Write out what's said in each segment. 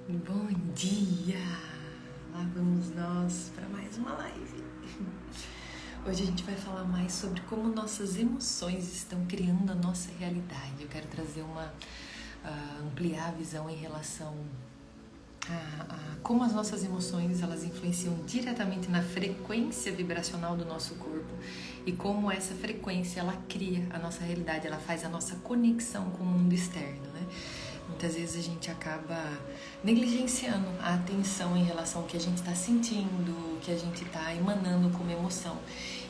Bom dia! Lá vamos nós para mais uma live. Hoje a gente vai falar mais sobre como nossas emoções estão criando a nossa realidade. Eu quero trazer ampliar a visão em relação a como as nossas emoções elas influenciam diretamente na frequência vibracional do nosso corpo e como essa frequência ela cria a nossa realidade, ela faz a nossa conexão com o mundo externo, né? Muitas vezes a gente acaba negligenciando a atenção em relação ao que a gente está sentindo, o que a gente está emanando como emoção.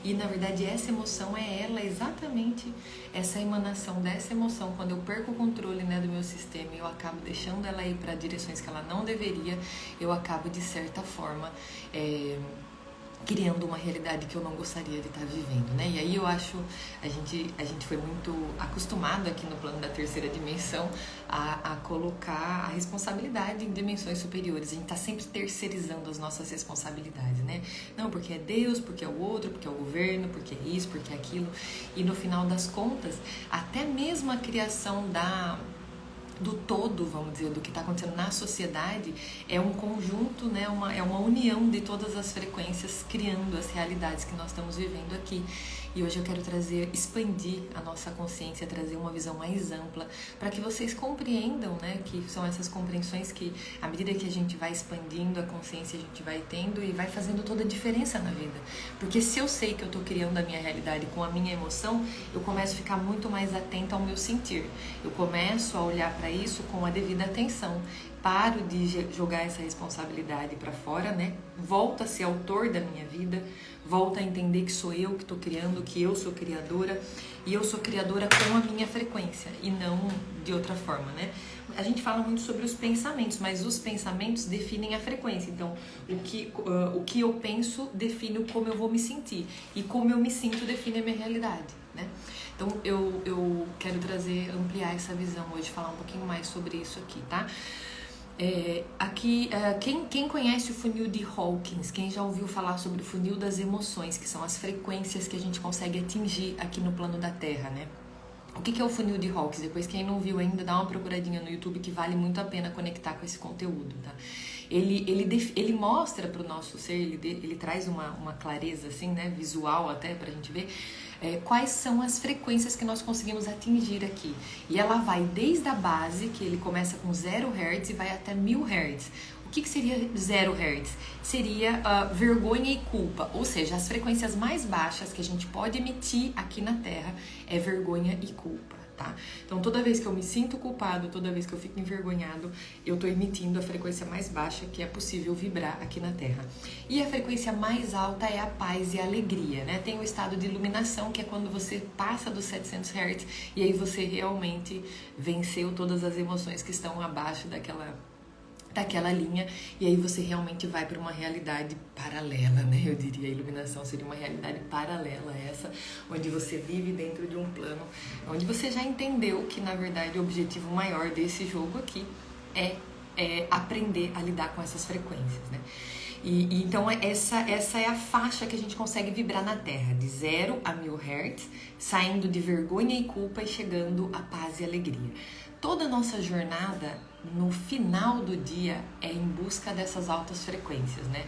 E na verdade essa emoção é ela exatamente essa emanação dessa emoção. Quando eu perco o controle, né, do meu sistema e eu acabo deixando ela ir para direções que ela não deveria, eu acabo de certa forma criando uma realidade que eu não gostaria de estar vivendo, né? E aí eu acho, a gente foi muito acostumado aqui no plano da terceira dimensão a colocar a responsabilidade em dimensões superiores. A gente tá sempre terceirizando as nossas responsabilidades, né? Não, porque é Deus, porque é o outro, porque é o governo, porque é isso, porque é aquilo. E no final das contas, até mesmo a criação do todo, vamos dizer, do que está acontecendo na sociedade, é um conjunto, né, é uma união de todas as frequências criando as realidades que nós estamos vivendo aqui. E hoje eu quero expandir a nossa consciência, trazer uma visão mais ampla, para que vocês compreendam, né, que são essas compreensões que, à medida que a gente vai expandindo a consciência, a gente vai tendo e vai fazendo toda a diferença na vida. Porque se eu sei que eu estou criando a minha realidade com a minha emoção, eu começo a ficar muito mais atenta ao meu sentir. Eu começo a olhar para isso com a devida atenção. Paro de jogar essa responsabilidade para fora, né? Volto a ser autor da minha vida, volto a entender que sou eu que estou criando, que eu sou criadora e eu sou criadora com a minha frequência e não de outra forma, né? A gente fala muito sobre os pensamentos, mas os pensamentos definem a frequência. Então, o que eu penso define como eu vou me sentir e como eu me sinto define a minha realidade, né? Então, eu quero ampliar essa visão hoje, falar um pouquinho mais sobre isso aqui, tá? Quem conhece o funil de Hawkins, quem já ouviu falar sobre o funil das emoções, que são as frequências que a gente consegue atingir aqui no plano da Terra, né? O que é o funil de Hawkins? Depois, quem não viu ainda, dá uma procuradinha no YouTube que vale muito a pena conectar com esse conteúdo, tá? Ele mostra para o nosso ser, ele traz uma clareza assim, né, visual até pra gente ver quais são as frequências que nós conseguimos atingir aqui. E ela vai desde a base, que ele começa com 0 Hz e vai até 1000 Hz. O que seria 0 Hz? Seria vergonha e culpa, ou seja, as frequências mais baixas que a gente pode emitir aqui na Terra é vergonha e culpa. Tá? Então toda vez que eu me sinto culpado, toda vez que eu fico envergonhado, eu estou emitindo a frequência mais baixa que é possível vibrar aqui na Terra. E a frequência mais alta é a paz e a alegria, né? Tem o estado de iluminação, que é quando você passa dos 700 Hz e aí você realmente venceu todas as emoções que estão abaixo daquela linha, e aí você realmente vai para uma realidade paralela, né? Eu diria, a iluminação seria uma realidade paralela a essa, onde você vive dentro de um plano, onde você já entendeu que, na verdade, o objetivo maior desse jogo aqui é aprender a lidar com essas frequências, né? Então essa é a faixa que a gente consegue vibrar na Terra, de 0 a 1000 Hz, saindo de vergonha e culpa e chegando a paz e alegria. Toda a nossa jornada, no final do dia, é em busca dessas altas frequências, né?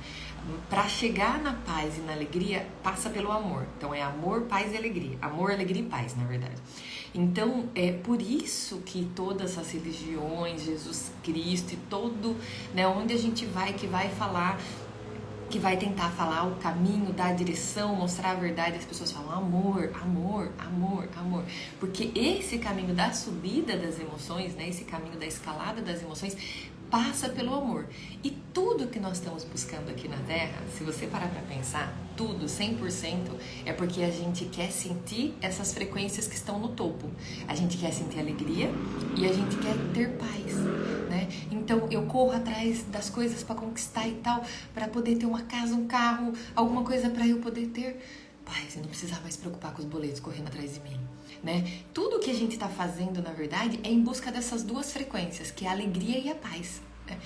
Para chegar na paz e na alegria, passa pelo amor. Então é amor, paz e alegria. Amor, alegria e paz, na verdade. Então é por isso que todas as religiões, Jesus Cristo e todo, né, onde a gente vai, que vai falar, que vai tentar falar o caminho, dar a direção, mostrar a verdade, as pessoas falam amor, amor, amor, amor. Porque esse caminho da subida das emoções, né, esse caminho da escalada das emoções, passa pelo amor. E tudo que nós estamos buscando aqui na Terra, se você parar para pensar, tudo, 100%, é porque a gente quer sentir essas frequências que estão no topo. A gente quer sentir alegria e a gente quer ter paz, né? Então eu corro atrás das coisas para conquistar e tal, para poder ter uma casa, um carro, alguma coisa para eu poder ter paz e não precisar mais se preocupar com os boletos correndo atrás de mim, né? Tudo que a gente está fazendo, na verdade, é em busca dessas duas frequências, que é a alegria e a paz, né?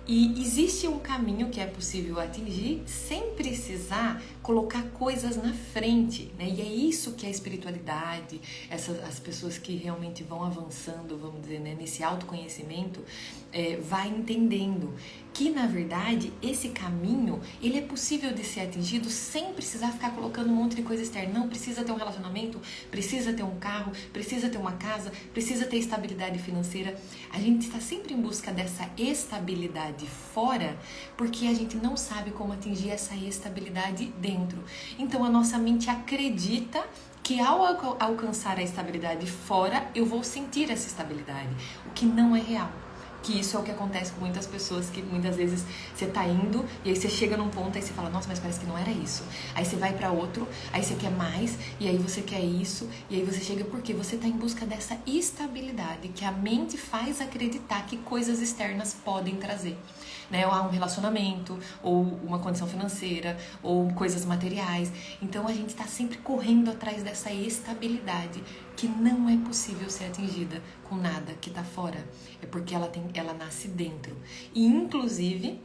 E existe um caminho que é possível atingir sem precisar colocar coisas na frente, né? E é isso que a espiritualidade, as pessoas que realmente vão avançando, vamos dizer, né, nesse autoconhecimento, vai entendendo que, na verdade, esse caminho, ele é possível de ser atingido sem precisar ficar colocando um monte de coisa externa. Não precisa ter um relacionamento, precisa ter um carro, precisa ter uma casa, precisa ter estabilidade financeira. A gente está sempre em busca dessa estabilidade fora, porque a gente não sabe como atingir essa estabilidade dentro. Então, a nossa mente acredita que ao alcançar a estabilidade fora, eu vou sentir essa estabilidade, o que não é real. Que isso é o que acontece com muitas pessoas, que muitas vezes você tá indo e aí você chega num ponto, aí você fala, nossa, mas parece que não era isso. Aí você vai pra outro, aí você quer mais, e aí você quer isso, e aí você chega porque você tá em busca dessa estabilidade que a mente faz acreditar que coisas externas podem trazer. Né? Ou um relacionamento, ou uma condição financeira, ou coisas materiais. Então a gente está sempre correndo atrás dessa estabilidade que não é possível ser atingida com nada que está fora. É porque ela nasce dentro. E inclusive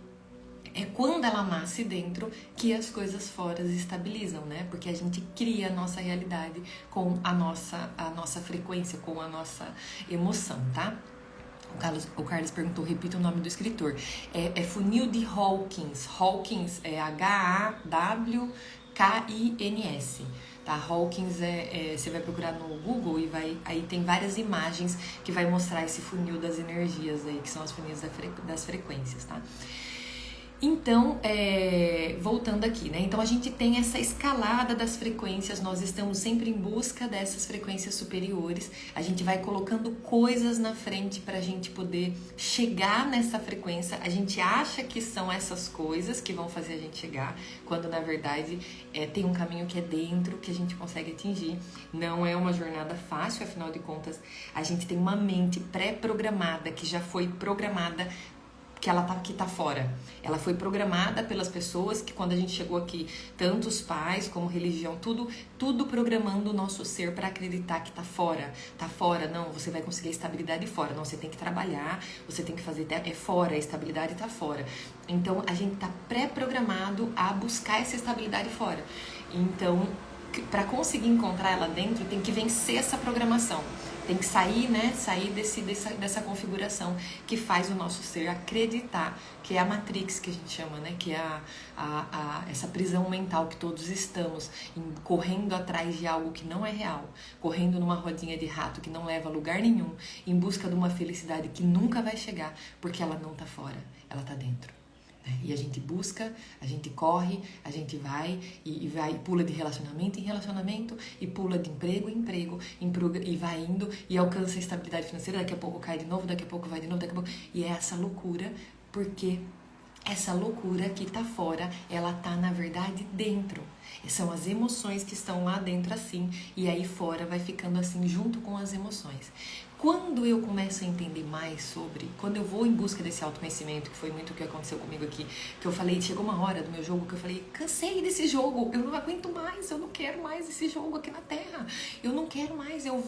é quando ela nasce dentro que as coisas fora se estabilizam, né? Porque a gente cria a nossa realidade com a nossa frequência, com a nossa emoção, tá? O Carlos perguntou, repita o nome do escritor. É Funil de Hawkins. Hawkins é Hawkins. Tá? Hawkins você vai procurar no Google e aí tem várias imagens que vai mostrar esse funil das energias aí, que são os funis das frequências, tá? Então, voltando aqui, né? Então a gente tem essa escalada das frequências, nós estamos sempre em busca dessas frequências superiores, a gente vai colocando coisas na frente para a gente poder chegar nessa frequência, a gente acha que são essas coisas que vão fazer a gente chegar, quando na verdade tem um caminho que é dentro, que a gente consegue atingir. Não é uma jornada fácil, afinal de contas, a gente tem uma mente pré-programada, que já foi programada, que tá fora. Ela foi programada pelas pessoas que quando a gente chegou aqui, tanto os pais como religião, tudo programando o nosso ser para acreditar que tá fora. Tá fora, não, você vai conseguir a estabilidade fora. Não, você tem que trabalhar, você tem que fazer, fora, a estabilidade tá fora. Então, a gente tá pré-programado a buscar essa estabilidade fora. Então, para conseguir encontrar ela dentro, tem que vencer essa programação. Tem que sair, né? Sair dessa configuração que faz o nosso ser acreditar, que é a Matrix que a gente chama, né? Que é essa prisão mental que todos estamos, correndo atrás de algo que não é real, correndo numa rodinha de rato que não leva a lugar nenhum, em busca de uma felicidade que nunca vai chegar, porque ela não tá fora, ela tá dentro. E a gente busca, a gente corre, a gente vai e pula de relacionamento em relacionamento e pula de emprego em emprego e vai indo e alcança a estabilidade financeira, daqui a pouco cai de novo, daqui a pouco vai de novo, daqui a pouco... E é essa loucura, porque essa loucura que tá fora, ela tá na verdade dentro. São as emoções que estão lá dentro assim, e aí fora vai ficando assim junto com as emoções. Quando eu começo a entender mais quando eu vou em busca desse autoconhecimento, que foi muito o que aconteceu comigo aqui, que eu falei, chegou uma hora do meu jogo que eu falei, cansei desse jogo, eu não aguento mais, eu não quero mais esse jogo aqui na Terra, eu não quero mais, eu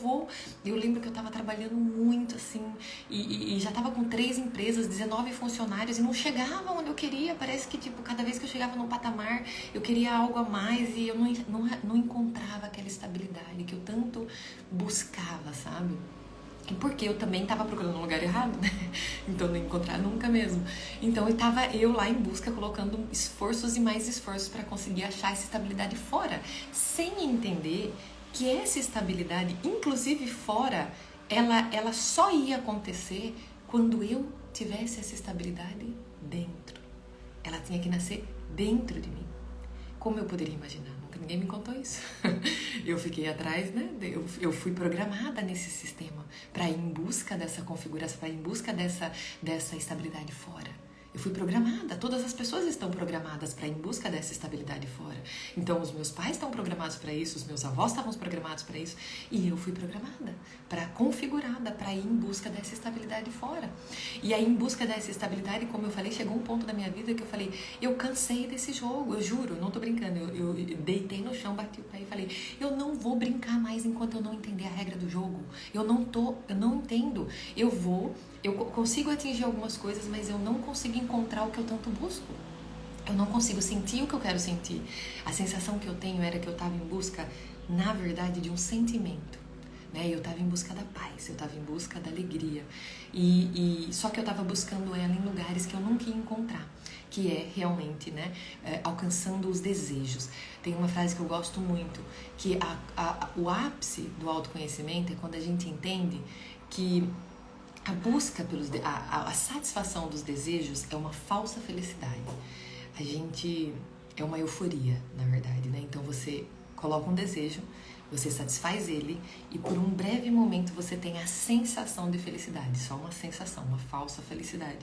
lembro que eu tava trabalhando muito assim, e já tava com 3 empresas, 19 funcionários, e não chegava onde eu queria, parece que tipo, cada vez que eu chegava num patamar, eu queria algo a mais, e eu não encontrava aquela estabilidade que eu tanto buscava, sabe? Porque eu também estava procurando um lugar errado, né? Então não ia encontrar nunca mesmo. Então estava eu lá em busca, colocando esforços e mais esforços para conseguir achar essa estabilidade fora, sem entender que essa estabilidade, inclusive fora, ela só ia acontecer quando eu tivesse essa estabilidade dentro. Ela tinha que nascer dentro de mim. Como eu poderia imaginar? Ninguém me contou isso. Eu fiquei atrás, né? Eu fui programada nesse sistema para ir em busca dessa configuração, para ir em busca dessa estabilidade fora. Eu fui programada, todas as pessoas estão programadas para ir em busca dessa estabilidade fora. Então, os meus pais estão programados para isso, os meus avós estavam programados para isso, e eu fui programada, configurada para ir em busca dessa estabilidade fora. E aí, em busca dessa estabilidade, como eu falei, chegou um ponto da minha vida que eu falei, eu cansei desse jogo, eu juro, não tô brincando, eu deitei no chão, bati o pé e falei, eu não vou brincar mais enquanto eu não entender a regra do jogo. Eu não entendo, eu vou eu consigo atingir algumas coisas, mas eu não consigo encontrar o que eu tanto busco. Eu não consigo sentir o que eu quero sentir. A sensação que eu tenho era que eu estava em busca, na verdade, de um sentimento. Né? Eu estava em busca da paz, eu estava em busca da alegria. Só que eu estava buscando ela em lugares que eu nunca ia encontrar. Que é realmente, né, alcançando os desejos. Tem uma frase que eu gosto muito, que o ápice do autoconhecimento é quando a gente entende que a busca a satisfação dos desejos é uma falsa felicidade. A gente é uma euforia, na verdade, né? Então você coloca um desejo, você satisfaz ele e por um breve momento você tem a sensação de felicidade, só uma sensação, uma falsa felicidade.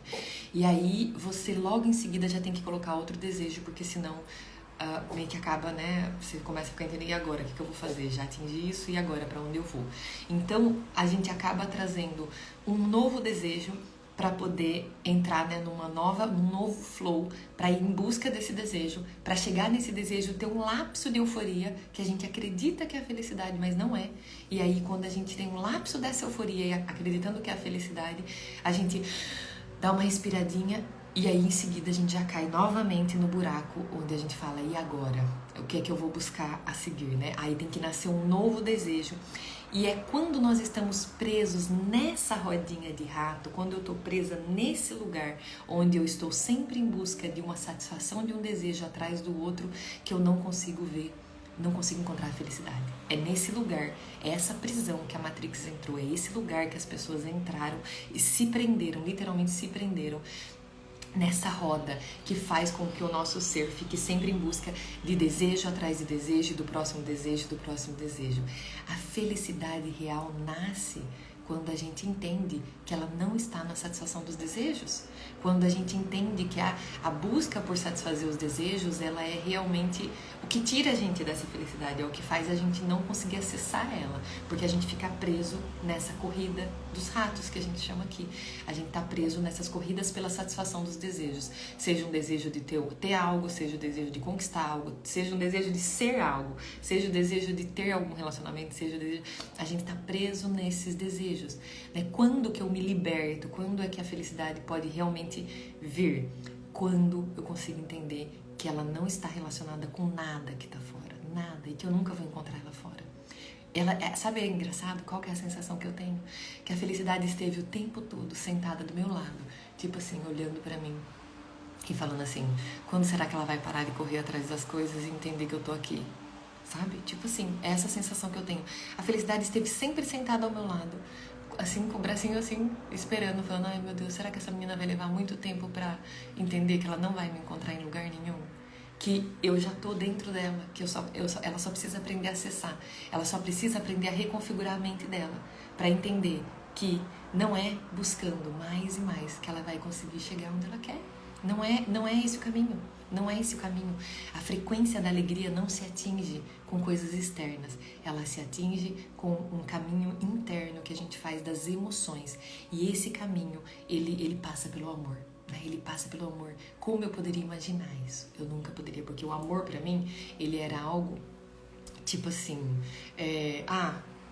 E aí você logo em seguida já tem que colocar outro desejo, porque senão meio que acaba, né? Você começa a ficar entendendo, e agora? O que eu vou fazer? Já atingi isso, e agora? Para onde eu vou? Então a gente acaba trazendo um novo desejo para poder entrar, né, num novo flow, para ir em busca desse desejo, para chegar nesse desejo, ter um lapso de euforia, que a gente acredita que é a felicidade, mas não é. E aí, quando a gente tem um lapso dessa euforia e acreditando que é a felicidade, a gente dá uma respiradinha e aí, em seguida, a gente já cai novamente no buraco onde a gente fala, e agora? O que é que eu vou buscar a seguir, né? Aí tem que nascer um novo desejo. E é quando nós estamos presos nessa rodinha de rato, quando eu estou presa nesse lugar onde eu estou sempre em busca de uma satisfação de um desejo atrás do outro, que eu não consigo ver, não consigo encontrar a felicidade. É nesse lugar, é essa prisão que a Matrix entrou, é esse lugar que as pessoas entraram e se prenderam, literalmente se prenderam, nessa roda que faz com que o nosso ser fique sempre em busca de desejo atrás de desejo, do próximo desejo, do próximo desejo. A felicidade real nasce quando a gente entende que ela não está na satisfação dos desejos, quando a gente entende que a busca por satisfazer os desejos, ela é realmente o que tira a gente dessa felicidade, é o que faz a gente não conseguir acessar ela, porque a gente fica preso nessa corrida dos ratos que a gente chama aqui. A gente está preso nessas corridas pela satisfação dos desejos, seja um desejo de ter algo, seja o desejo de conquistar algo, seja um desejo de ser algo, seja o desejo de ter algum relacionamento, seja o desejo... A gente está preso nesses desejos. Né? Quando que eu me liberto? Quando é que a felicidade pode realmente vir? Quando eu consigo entender que ela não está relacionada com nada que está fora, nada, e que eu nunca vou encontrar ela fora. Sabe, é engraçado? Qual que é a sensação que eu tenho? Que a felicidade esteve o tempo todo sentada do meu lado, tipo assim, olhando pra mim e falando assim, quando será que ela vai parar de correr atrás das coisas e entender que eu tô aqui? Sabe? Tipo assim, é essa sensação que eu tenho. A felicidade esteve sempre sentada ao meu lado, assim, com o bracinho assim, esperando, falando, ai meu Deus, será que essa menina vai levar muito tempo pra entender que ela não vai me encontrar em lugar nenhum? Que eu já tô dentro dela, que ela só precisa aprender a acessar, ela só precisa aprender a reconfigurar a mente dela, pra entender que não é buscando mais e mais que ela vai conseguir chegar onde ela quer. Não é esse o caminho. Não é esse o caminho. A frequência da alegria não se atinge com coisas externas. Ela se atinge com um caminho interno que a gente faz das emoções. E esse caminho, ele passa pelo amor. Né? Ele passa pelo amor. Como eu poderia imaginar isso? Eu nunca poderia, porque o amor pra mim, ele era algo tipo assim...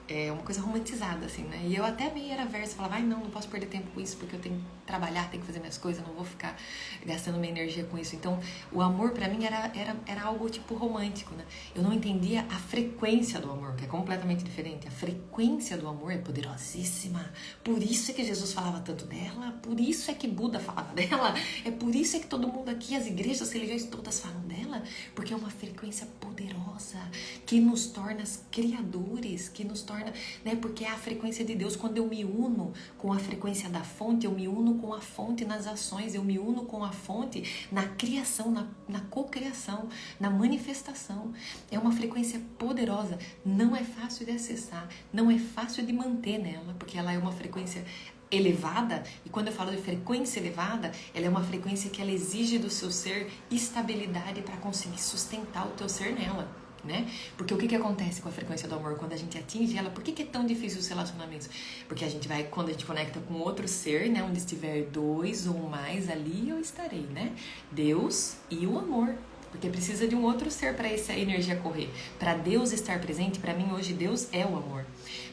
É uma coisa romantizada, assim, né? E eu até meio era verso, falava, não posso perder tempo com isso, porque eu tenho que trabalhar, tenho que fazer minhas coisas, não vou ficar gastando minha energia com isso. Então, o amor pra mim era algo, tipo, romântico, né? Eu não entendia a frequência do amor, que é completamente diferente. A frequência do amor é poderosíssima. Por isso é que Jesus falava tanto dela, por isso é que Buda falava dela, é por isso é que todo mundo aqui, as igrejas, as religiões todas falam dela, porque é uma frequência poderosa, que nos torna criadores, que nos torna, né? Porque é a frequência de Deus. Quando eu me uno com a frequência da fonte, eu me uno com a fonte nas ações, eu me uno com a fonte na criação, na cocriação, na manifestação. É uma frequência poderosa, não é fácil de acessar, não é fácil de manter nela, porque ela é uma frequência elevada, e quando eu falo de frequência elevada, ela é uma frequência que ela exige do seu ser estabilidade para conseguir sustentar o teu ser nela. Né? Porque o que acontece com a frequência do amor quando a gente atinge ela? Por que é tão difícil os relacionamentos? Porque a gente vai, quando a gente conecta com outro ser, né? Onde estiver dois ou mais, ali eu estarei, né? Deus e o amor. Porque precisa de um outro ser para essa energia correr. Para Deus estar presente, para mim hoje Deus é o amor.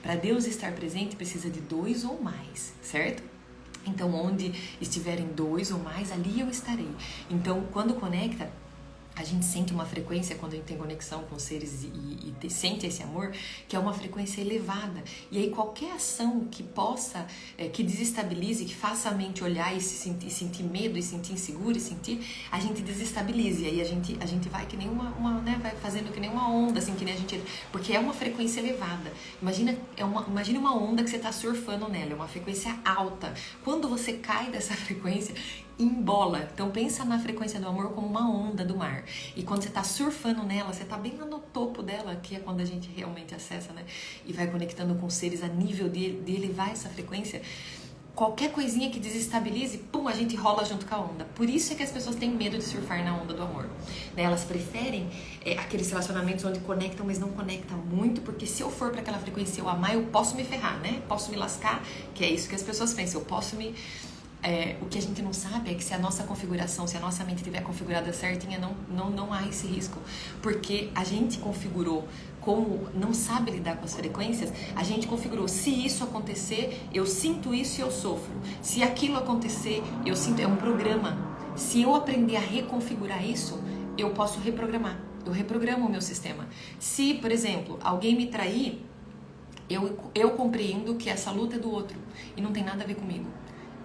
Para Deus estar presente precisa de dois ou mais, certo? Então, onde estiverem dois ou mais, ali eu estarei. Então, quando conecta, a gente sente uma frequência, quando a gente tem conexão com seres e sente esse amor, que é uma frequência elevada. E aí qualquer ação que possa, que desestabilize, que faça a mente olhar e sentir medo, e sentir inseguro, a gente desestabilize. E aí a gente vai que nem né, vai fazendo que nem uma onda, assim, que nem a gente... Porque é uma frequência elevada. Imagine uma onda que você está surfando nela, é uma frequência alta. Quando você cai dessa frequência, embola. Então pensa na frequência do amor como uma onda do mar. E quando você está surfando nela, você está bem lá no topo dela, que é quando a gente realmente acessa, né? E vai conectando com seres a nível de elevar essa frequência. Qualquer coisinha que desestabilize, pum, a gente rola junto com a onda. Por isso é que as pessoas têm medo de surfar na onda do amor. Né? Elas preferem aqueles relacionamentos onde conectam, mas não conectam muito, porque se eu for para aquela frequência eu amar, eu posso me ferrar, né? Posso me lascar, que é isso que as pessoas pensam. Eu posso me... o que a gente não sabe é que se a nossa configuração, se a nossa mente estiver configurada certinha, não há esse risco. Porque a gente configurou, como não sabe lidar com as frequências, a gente configurou, se isso acontecer, eu sinto isso e eu sofro. Se aquilo acontecer, eu sinto, é um programa. Se eu aprender a reconfigurar isso, eu posso reprogramar. Eu reprogramo o meu sistema. Se, por exemplo, alguém me trair, eu compreendo que essa luta é do outro e não tem nada a ver comigo.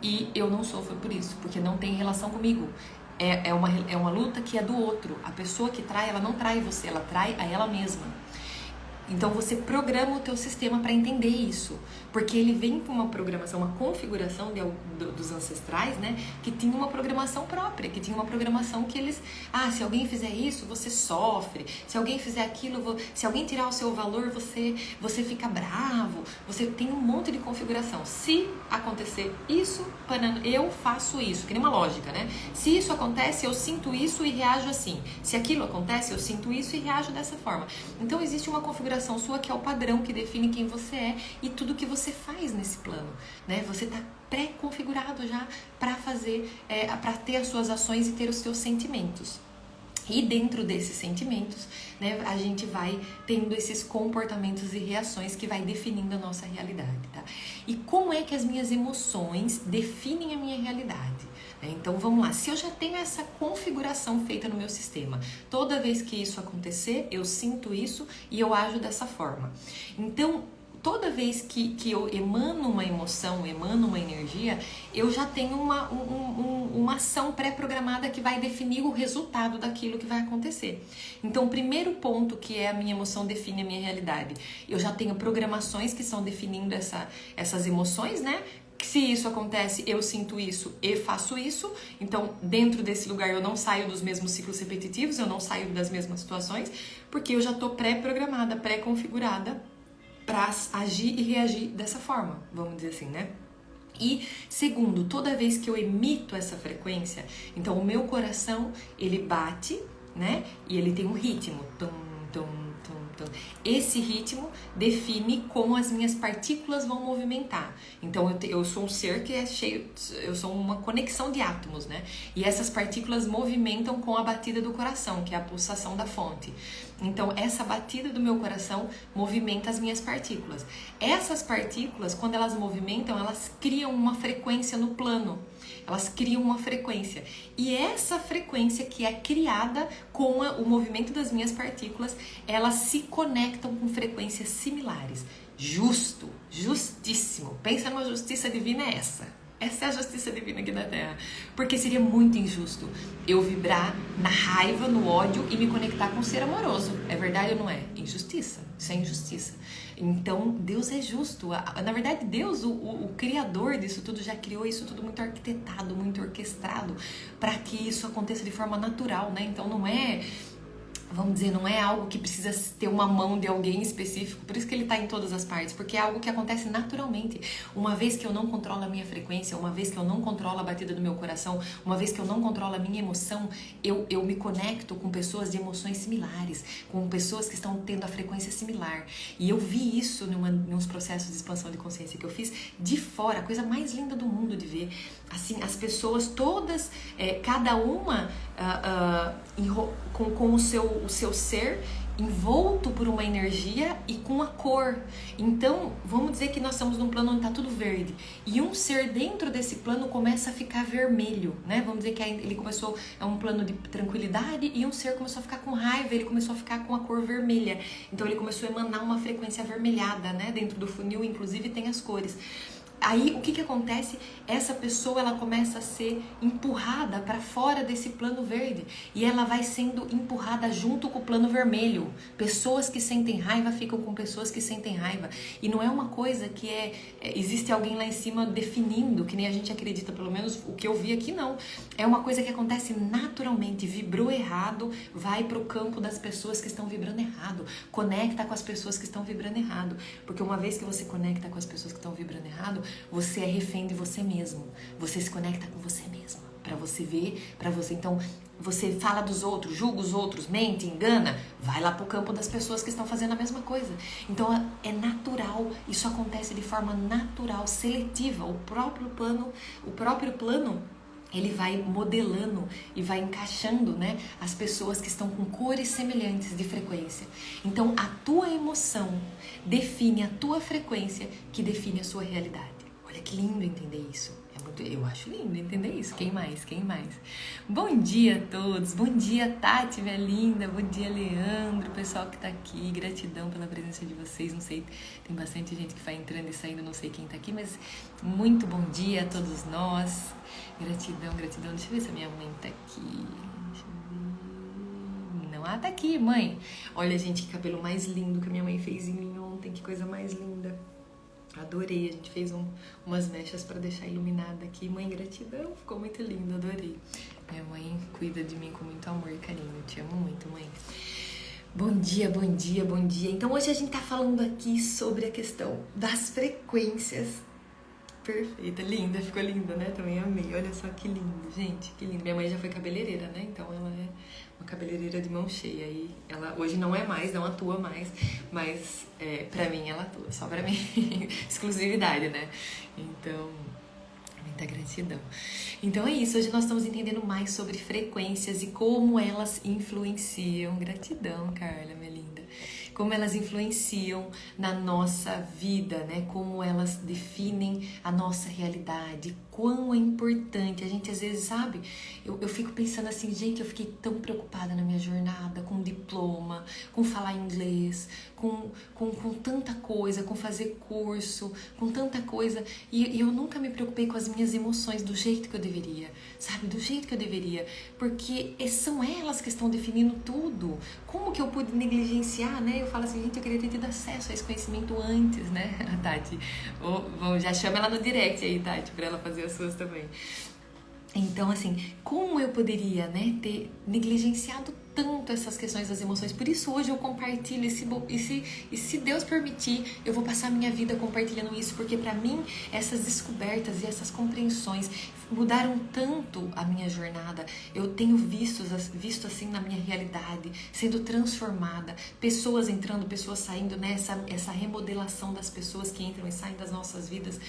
E eu não sofro por isso, porque não tem relação comigo. É uma luta que é do outro. A pessoa que trai, ela não trai você, ela trai a ela mesma. Então você programa o teu sistema para entender isso, porque ele vem com uma programação, uma configuração dos ancestrais, né, que tinha uma programação própria, que tinha uma programação que eles, se alguém fizer isso, você sofre, se alguém fizer aquilo, se alguém tirar o seu valor, você fica bravo, você tem um monte de configuração. Se acontecer isso, eu faço isso, que nem uma lógica, né? Se isso acontece, eu sinto isso e reajo assim. Se aquilo acontece, eu sinto isso e reajo dessa forma. Então existe uma configuração sua que é o padrão que define quem você é e tudo que você faz nesse plano, né? Você está pré-configurado já para fazer, para ter as suas ações e ter os seus sentimentos. E dentro desses sentimentos, né, a gente vai tendo esses comportamentos e reações que vai definindo a nossa realidade, tá? E como é que as minhas emoções definem a minha realidade? Então vamos lá, se eu já tenho essa configuração feita no meu sistema, toda vez que isso acontecer, eu sinto isso e eu ajo dessa forma. Então, toda vez que eu emano uma emoção, emano uma energia, eu já tenho uma ação pré-programada que vai definir o resultado daquilo que vai acontecer. Então, o primeiro ponto que é a minha emoção define a minha realidade. Eu já tenho programações que estão definindo essas emoções, né? Se isso acontece, eu sinto isso e faço isso. Então, dentro desse lugar, eu não saio dos mesmos ciclos repetitivos, eu não saio das mesmas situações, porque eu já estou pré-programada, pré-configurada para agir e reagir dessa forma, vamos dizer assim, né? E segundo, toda vez que eu emito essa frequência, então o meu coração, ele bate, né? E ele tem um ritmo, tum, tum, tum, tum. Esse ritmo define como as minhas partículas vão movimentar. Então eu sou um ser que é cheio, eu sou uma conexão de átomos, né? E essas partículas movimentam com a batida do coração, que é a pulsação da fonte. Então essa batida do meu coração movimenta as minhas partículas. Essas partículas, quando elas movimentam, elas criam uma frequência no plano. Elas criam uma frequência. E essa frequência que é criada com o movimento das minhas partículas, elas se conectam com frequências similares. Justo, justíssimo. Pensa numa justiça divina, é essa. Essa é a justiça divina aqui da Terra. Porque seria muito injusto eu vibrar na raiva, no ódio e me conectar com um ser amoroso. É verdade ou não é? Injustiça. Isso é injustiça. Então, Deus é justo. Na verdade, Deus, o criador disso tudo, já criou isso tudo muito arquitetado, muito orquestrado, para que isso aconteça de forma natural, né? Então, não é... Vamos dizer, não é algo que precisa ter uma mão de alguém específico, por isso que ele está em todas as partes, porque é algo que acontece naturalmente. Uma vez que eu não controlo a minha frequência, uma vez que eu não controlo a batida do meu coração, uma vez que eu não controlo a minha emoção, eu me conecto com pessoas de emoções similares, com pessoas que estão tendo a frequência similar. E eu vi isso nos processos de expansão de consciência que eu fiz de fora, a coisa mais linda do mundo de ver. Assim, as pessoas todas, cada uma com o seu ser envolto por uma energia e com a cor. Então, vamos dizer que nós estamos num plano onde está tudo verde e um ser dentro desse plano começa a ficar vermelho, né? Vamos dizer que ele começou, é um plano de tranquilidade, e um ser começou a ficar com raiva, ele começou a ficar com a cor vermelha. Então, ele começou a emanar uma frequência avermelhada, né? Dentro do funil, inclusive, tem as cores. Aí, o que acontece? Essa pessoa, ela começa a ser empurrada para fora desse plano verde. E ela vai sendo empurrada junto com o plano vermelho. Pessoas que sentem raiva ficam com pessoas que sentem raiva. E não é uma coisa que existe alguém lá em cima definindo, que nem a gente acredita, pelo menos o que eu vi aqui, não. É uma coisa que acontece naturalmente. Vibrou errado, vai para o campo das pessoas que estão vibrando errado. Conecta com as pessoas que estão vibrando errado. Porque uma vez que você conecta com as pessoas que estão vibrando errado, você é refém de você mesmo. Você se conecta com você mesmo. Para você ver, para você... Então, você fala dos outros, julga os outros, mente, engana. Vai lá pro campo das pessoas que estão fazendo a mesma coisa. Então, é natural. Isso acontece de forma natural, seletiva. O próprio plano, ele vai modelando e vai encaixando, né, as pessoas que estão com cores semelhantes de frequência. Então, a tua emoção define a tua frequência, que define a sua realidade. Olha que lindo entender isso. Eu acho lindo entender isso. Quem mais? Bom dia a todos. Bom dia, Tati, minha linda. Bom dia, Leandro, pessoal que tá aqui. Gratidão pela presença de vocês. Não sei, tem bastante gente que vai entrando e saindo, não sei quem tá aqui, mas muito bom dia a todos nós. Gratidão. Deixa eu ver se a minha mãe tá aqui. Deixa eu ver. Não, tá aqui, mãe. Olha, gente, que cabelo mais lindo que a minha mãe fez em mim ontem. Que coisa mais linda. Adorei, a gente fez umas mechas para deixar iluminada aqui. Mãe, gratidão, ficou muito lindo, adorei. Minha mãe cuida de mim com muito amor e carinho, eu te amo muito, mãe. Bom dia. Então hoje a gente tá falando aqui sobre a questão das frequências. Perfeita, linda, ficou linda, né? Também amei, olha só que lindo, gente, que lindo. Minha mãe já foi cabeleireira, né? Então ela é uma cabeleireira de mão cheia. E ela hoje não é mais, não atua mais, mas pra mim ela atua, só pra mim. Exclusividade, né? Então, muita gratidão. Então é isso, hoje nós estamos entendendo mais sobre frequências e como elas influenciam. Gratidão, Carla, minha linda. Como elas influenciam na nossa vida, né? Como elas definem a nossa realidade, quão é importante. A gente às vezes, sabe, eu fico pensando assim, gente, eu fiquei tão preocupada na minha jornada, com diploma, com falar inglês, com tanta coisa, com fazer curso, com tanta coisa, e eu nunca me preocupei com as minhas emoções do jeito que eu deveria, sabe, do jeito que eu deveria, porque são elas que estão definindo tudo. Como que eu pude negligenciar, né? Eu falo assim, gente, eu queria ter tido acesso a esse conhecimento antes, né? A Tati, já chama ela no direct aí, Tati, pra ela fazer as suas também. Então, assim, como eu poderia, né, ter negligenciado tanto essas questões das emoções? Por isso hoje eu compartilho e se Deus permitir, eu vou passar a minha vida compartilhando isso, porque pra mim essas descobertas e essas compreensões mudaram tanto a minha jornada. Eu tenho visto assim na minha realidade, sendo transformada, pessoas entrando, pessoas saindo, né, essa remodelação das pessoas que entram e saem das nossas vidas.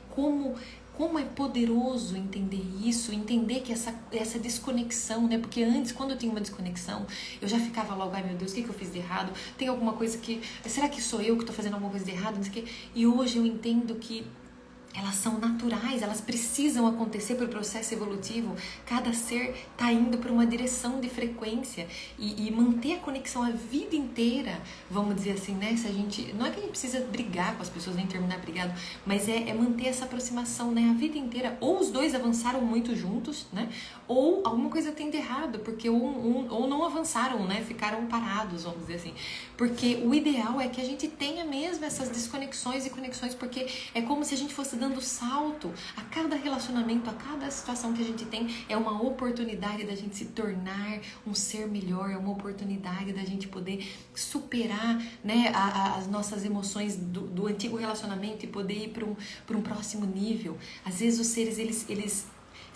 Como é poderoso entender isso, entender que essa desconexão, né? Porque antes, quando eu tinha uma desconexão, eu já ficava logo, ai meu Deus, o que eu fiz de errado? Tem alguma coisa que... Será que sou eu que estou fazendo alguma coisa de errado? Não sei o quê. E hoje eu entendo que elas são naturais, elas precisam acontecer para o processo evolutivo. Cada ser está indo para uma direção de frequência e manter a conexão a vida inteira, vamos dizer assim, né? Se a gente, não é que a gente precisa brigar com as pessoas, nem terminar brigado, mas é manter essa aproximação, né? A vida inteira. Ou os dois avançaram muito juntos, né? Ou alguma coisa tem de errado, porque ou não avançaram, né? Ficaram parados, vamos dizer assim. Porque o ideal é que a gente tenha mesmo essas desconexões e conexões, porque é como se a gente fosse dando salto. A cada relacionamento, a cada situação que a gente tem, é uma oportunidade da gente se tornar um ser melhor, é uma oportunidade da gente poder superar, né, as nossas emoções do antigo relacionamento e poder ir para um próximo nível. Às vezes os seres, eles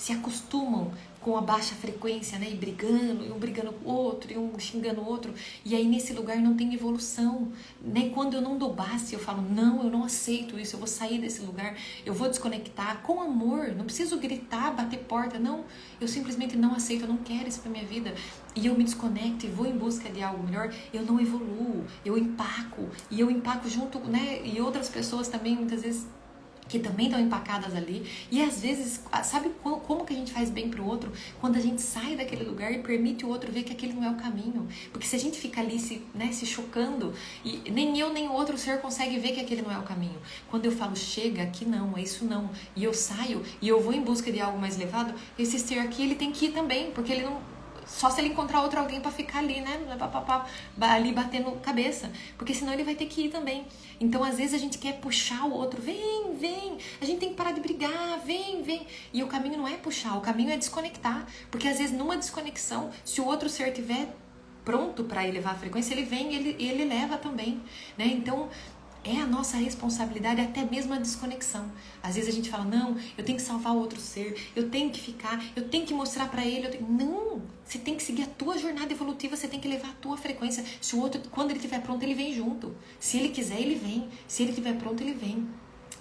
se acostumam com a baixa frequência, né? E brigando, e um brigando com o outro, e um xingando o outro. E aí nesse lugar não tem evolução. Né? Quando eu não dou base, eu falo, não, eu não aceito isso, eu vou sair desse lugar, eu vou desconectar com amor. Não preciso gritar, bater porta, não. Eu simplesmente não aceito, eu não quero isso pra minha vida. E eu me desconecto e vou em busca de algo melhor, eu não evoluo, eu empaco. E eu empaco junto, né? E outras pessoas também, muitas vezes, que também estão empacadas ali. E às vezes, sabe como que a gente faz bem pro outro? Quando a gente sai daquele lugar e permite o outro ver que aquele não é o caminho. Porque se a gente fica ali se chocando, e nem eu nem o outro ser consegue ver que aquele não é o caminho. Quando eu falo, chega, aqui não, é isso não, e eu saio e eu vou em busca de algo mais elevado, esse ser aqui, ele tem que ir também, porque ele não... Só se ele encontrar outro alguém pra ficar ali, né? Ali batendo cabeça. Porque senão ele vai ter que ir também. Então, às vezes, a gente quer puxar o outro. Vem, vem. A gente tem que parar de brigar. Vem, vem. E o caminho não é puxar. O caminho é desconectar. Porque, às vezes, numa desconexão, se o outro ser tiver pronto pra elevar a frequência, ele vem e ele leva também. Né? Então... é a nossa responsabilidade, até mesmo a desconexão. Às vezes a gente fala, não, eu tenho que salvar o outro ser, eu tenho que ficar, eu tenho que mostrar pra ele. Não, você tem que seguir a tua jornada evolutiva, você tem que levar a tua frequência. Se o outro, quando ele estiver pronto, ele vem junto. Se ele quiser, ele vem. Se ele estiver pronto, ele vem.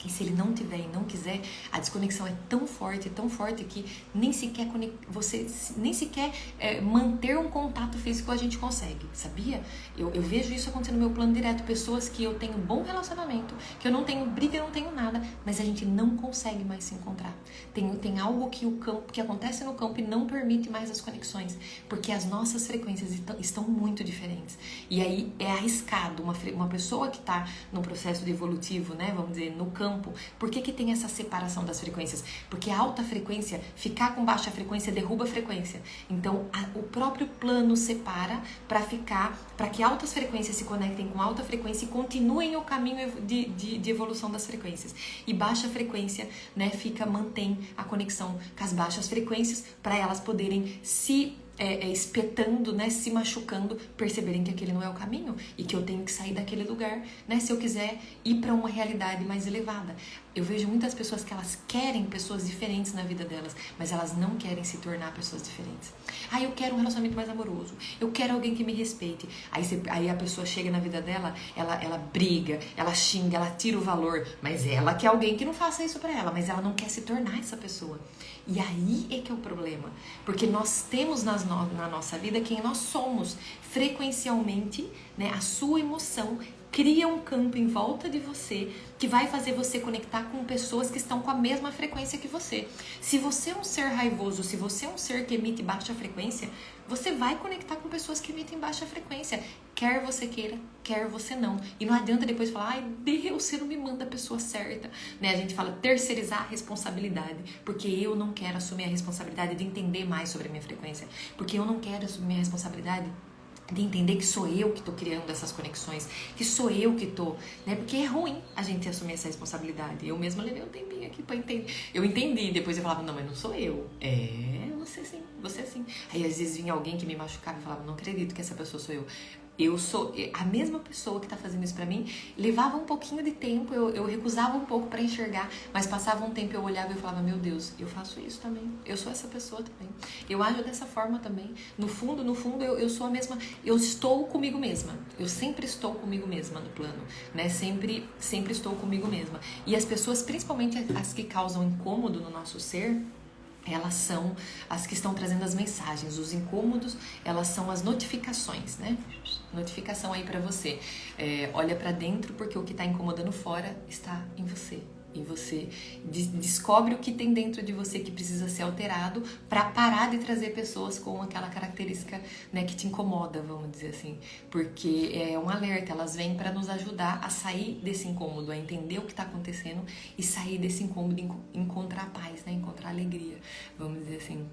E se ele não tiver e não quiser, a desconexão é tão forte que nem sequer manter um contato físico a gente consegue, sabia? Eu vejo isso acontecendo no meu plano direto. Pessoas que eu tenho bom relacionamento, que eu não tenho briga, eu não tenho nada, mas a gente não consegue mais se encontrar. Tem algo que acontece no campo e não permite mais as conexões, porque as nossas frequências estão muito diferentes. E aí é arriscado uma pessoa que está no processo de evolutivo, né, vamos dizer, no campo. Por que tem essa separação das frequências? Porque a alta frequência, ficar com baixa frequência derruba a frequência. Então, o próprio plano separa para que altas frequências se conectem com alta frequência e continuem o caminho de evolução das frequências. E baixa frequência, né, mantém a conexão com as baixas frequências para elas poderem se espetando, né, se machucando, perceberem que aquele não é o caminho e que eu tenho que sair daquele lugar, né, se eu quiser ir para uma realidade mais elevada. Eu vejo muitas pessoas que elas querem pessoas diferentes na vida delas, mas elas não querem se tornar pessoas diferentes. Eu quero um relacionamento mais amoroso, eu quero alguém que me respeite. Aí a pessoa chega na vida dela, ela briga, ela xinga, ela tira o valor, mas ela quer alguém que não faça isso para ela, mas ela não quer se tornar essa pessoa. E aí é que é o problema, porque nós temos na nossa vida quem nós somos. Frequencialmente, né, a sua emoção cria um campo em volta de você que vai fazer você conectar com pessoas que estão com a mesma frequência que você. Se você é um ser raivoso, se você é um ser que emite baixa frequência, você vai conectar com pessoas que emitem baixa frequência, quer você queira, quer você não. E não adianta depois falar, Deus, você não me manda a pessoa certa. Né? A gente fala terceirizar a responsabilidade, porque eu não quero assumir a responsabilidade de entender mais sobre a minha frequência, porque eu não quero assumir a responsabilidade de entender que sou eu que tô criando essas conexões, que sou eu que tô, né? Porque é ruim a gente assumir essa responsabilidade. Eu mesma levei um tempinho aqui pra entender. Eu entendi, depois eu falava, não, mas não sou eu. Você sim, você sim. Aí às vezes vinha alguém que me machucava e falava, não acredito que essa pessoa sou eu. Eu sou a mesma pessoa que tá fazendo isso pra mim. Levava um pouquinho de tempo, eu recusava um pouco pra enxergar, mas passava um tempo, eu olhava e eu falava, meu Deus, eu faço isso também, eu sou essa pessoa também, eu ajo dessa forma também. No fundo, eu sou a mesma, eu estou comigo mesma, eu sempre estou comigo mesma no plano, né? Sempre estou comigo mesma. E as pessoas, principalmente as que causam incômodo no nosso ser, elas são as que estão trazendo as mensagens. Os incômodos, elas são as notificações, né? Notificação aí pra você. Olha pra dentro, porque o que tá incomodando fora está em você. E você descobre o que tem dentro de você que precisa ser alterado para parar de trazer pessoas com aquela característica, né, que te incomoda, vamos dizer assim. Porque é um alerta, elas vêm para nos ajudar a sair desse incômodo, a entender o que está acontecendo e sair desse incômodo e encontrar paz, né, encontrar alegria, vamos dizer assim.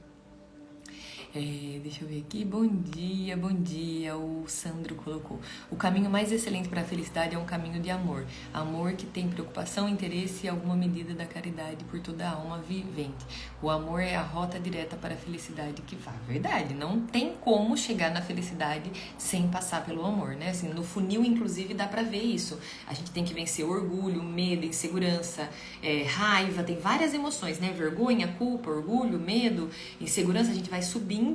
Deixa eu ver aqui. Bom dia, bom dia. O Sandro colocou: o caminho mais excelente para a felicidade é um caminho de amor. Amor que tem preocupação, interesse e alguma medida da caridade por toda a alma vivente. O amor é a rota direta para a felicidade que vai. Verdade, não tem como chegar na felicidade sem passar pelo amor, né? Assim, no funil, inclusive, dá pra ver isso. A gente tem que vencer orgulho, medo, insegurança, raiva, tem várias emoções, né? Vergonha, culpa, orgulho, medo, insegurança. A gente vai subindo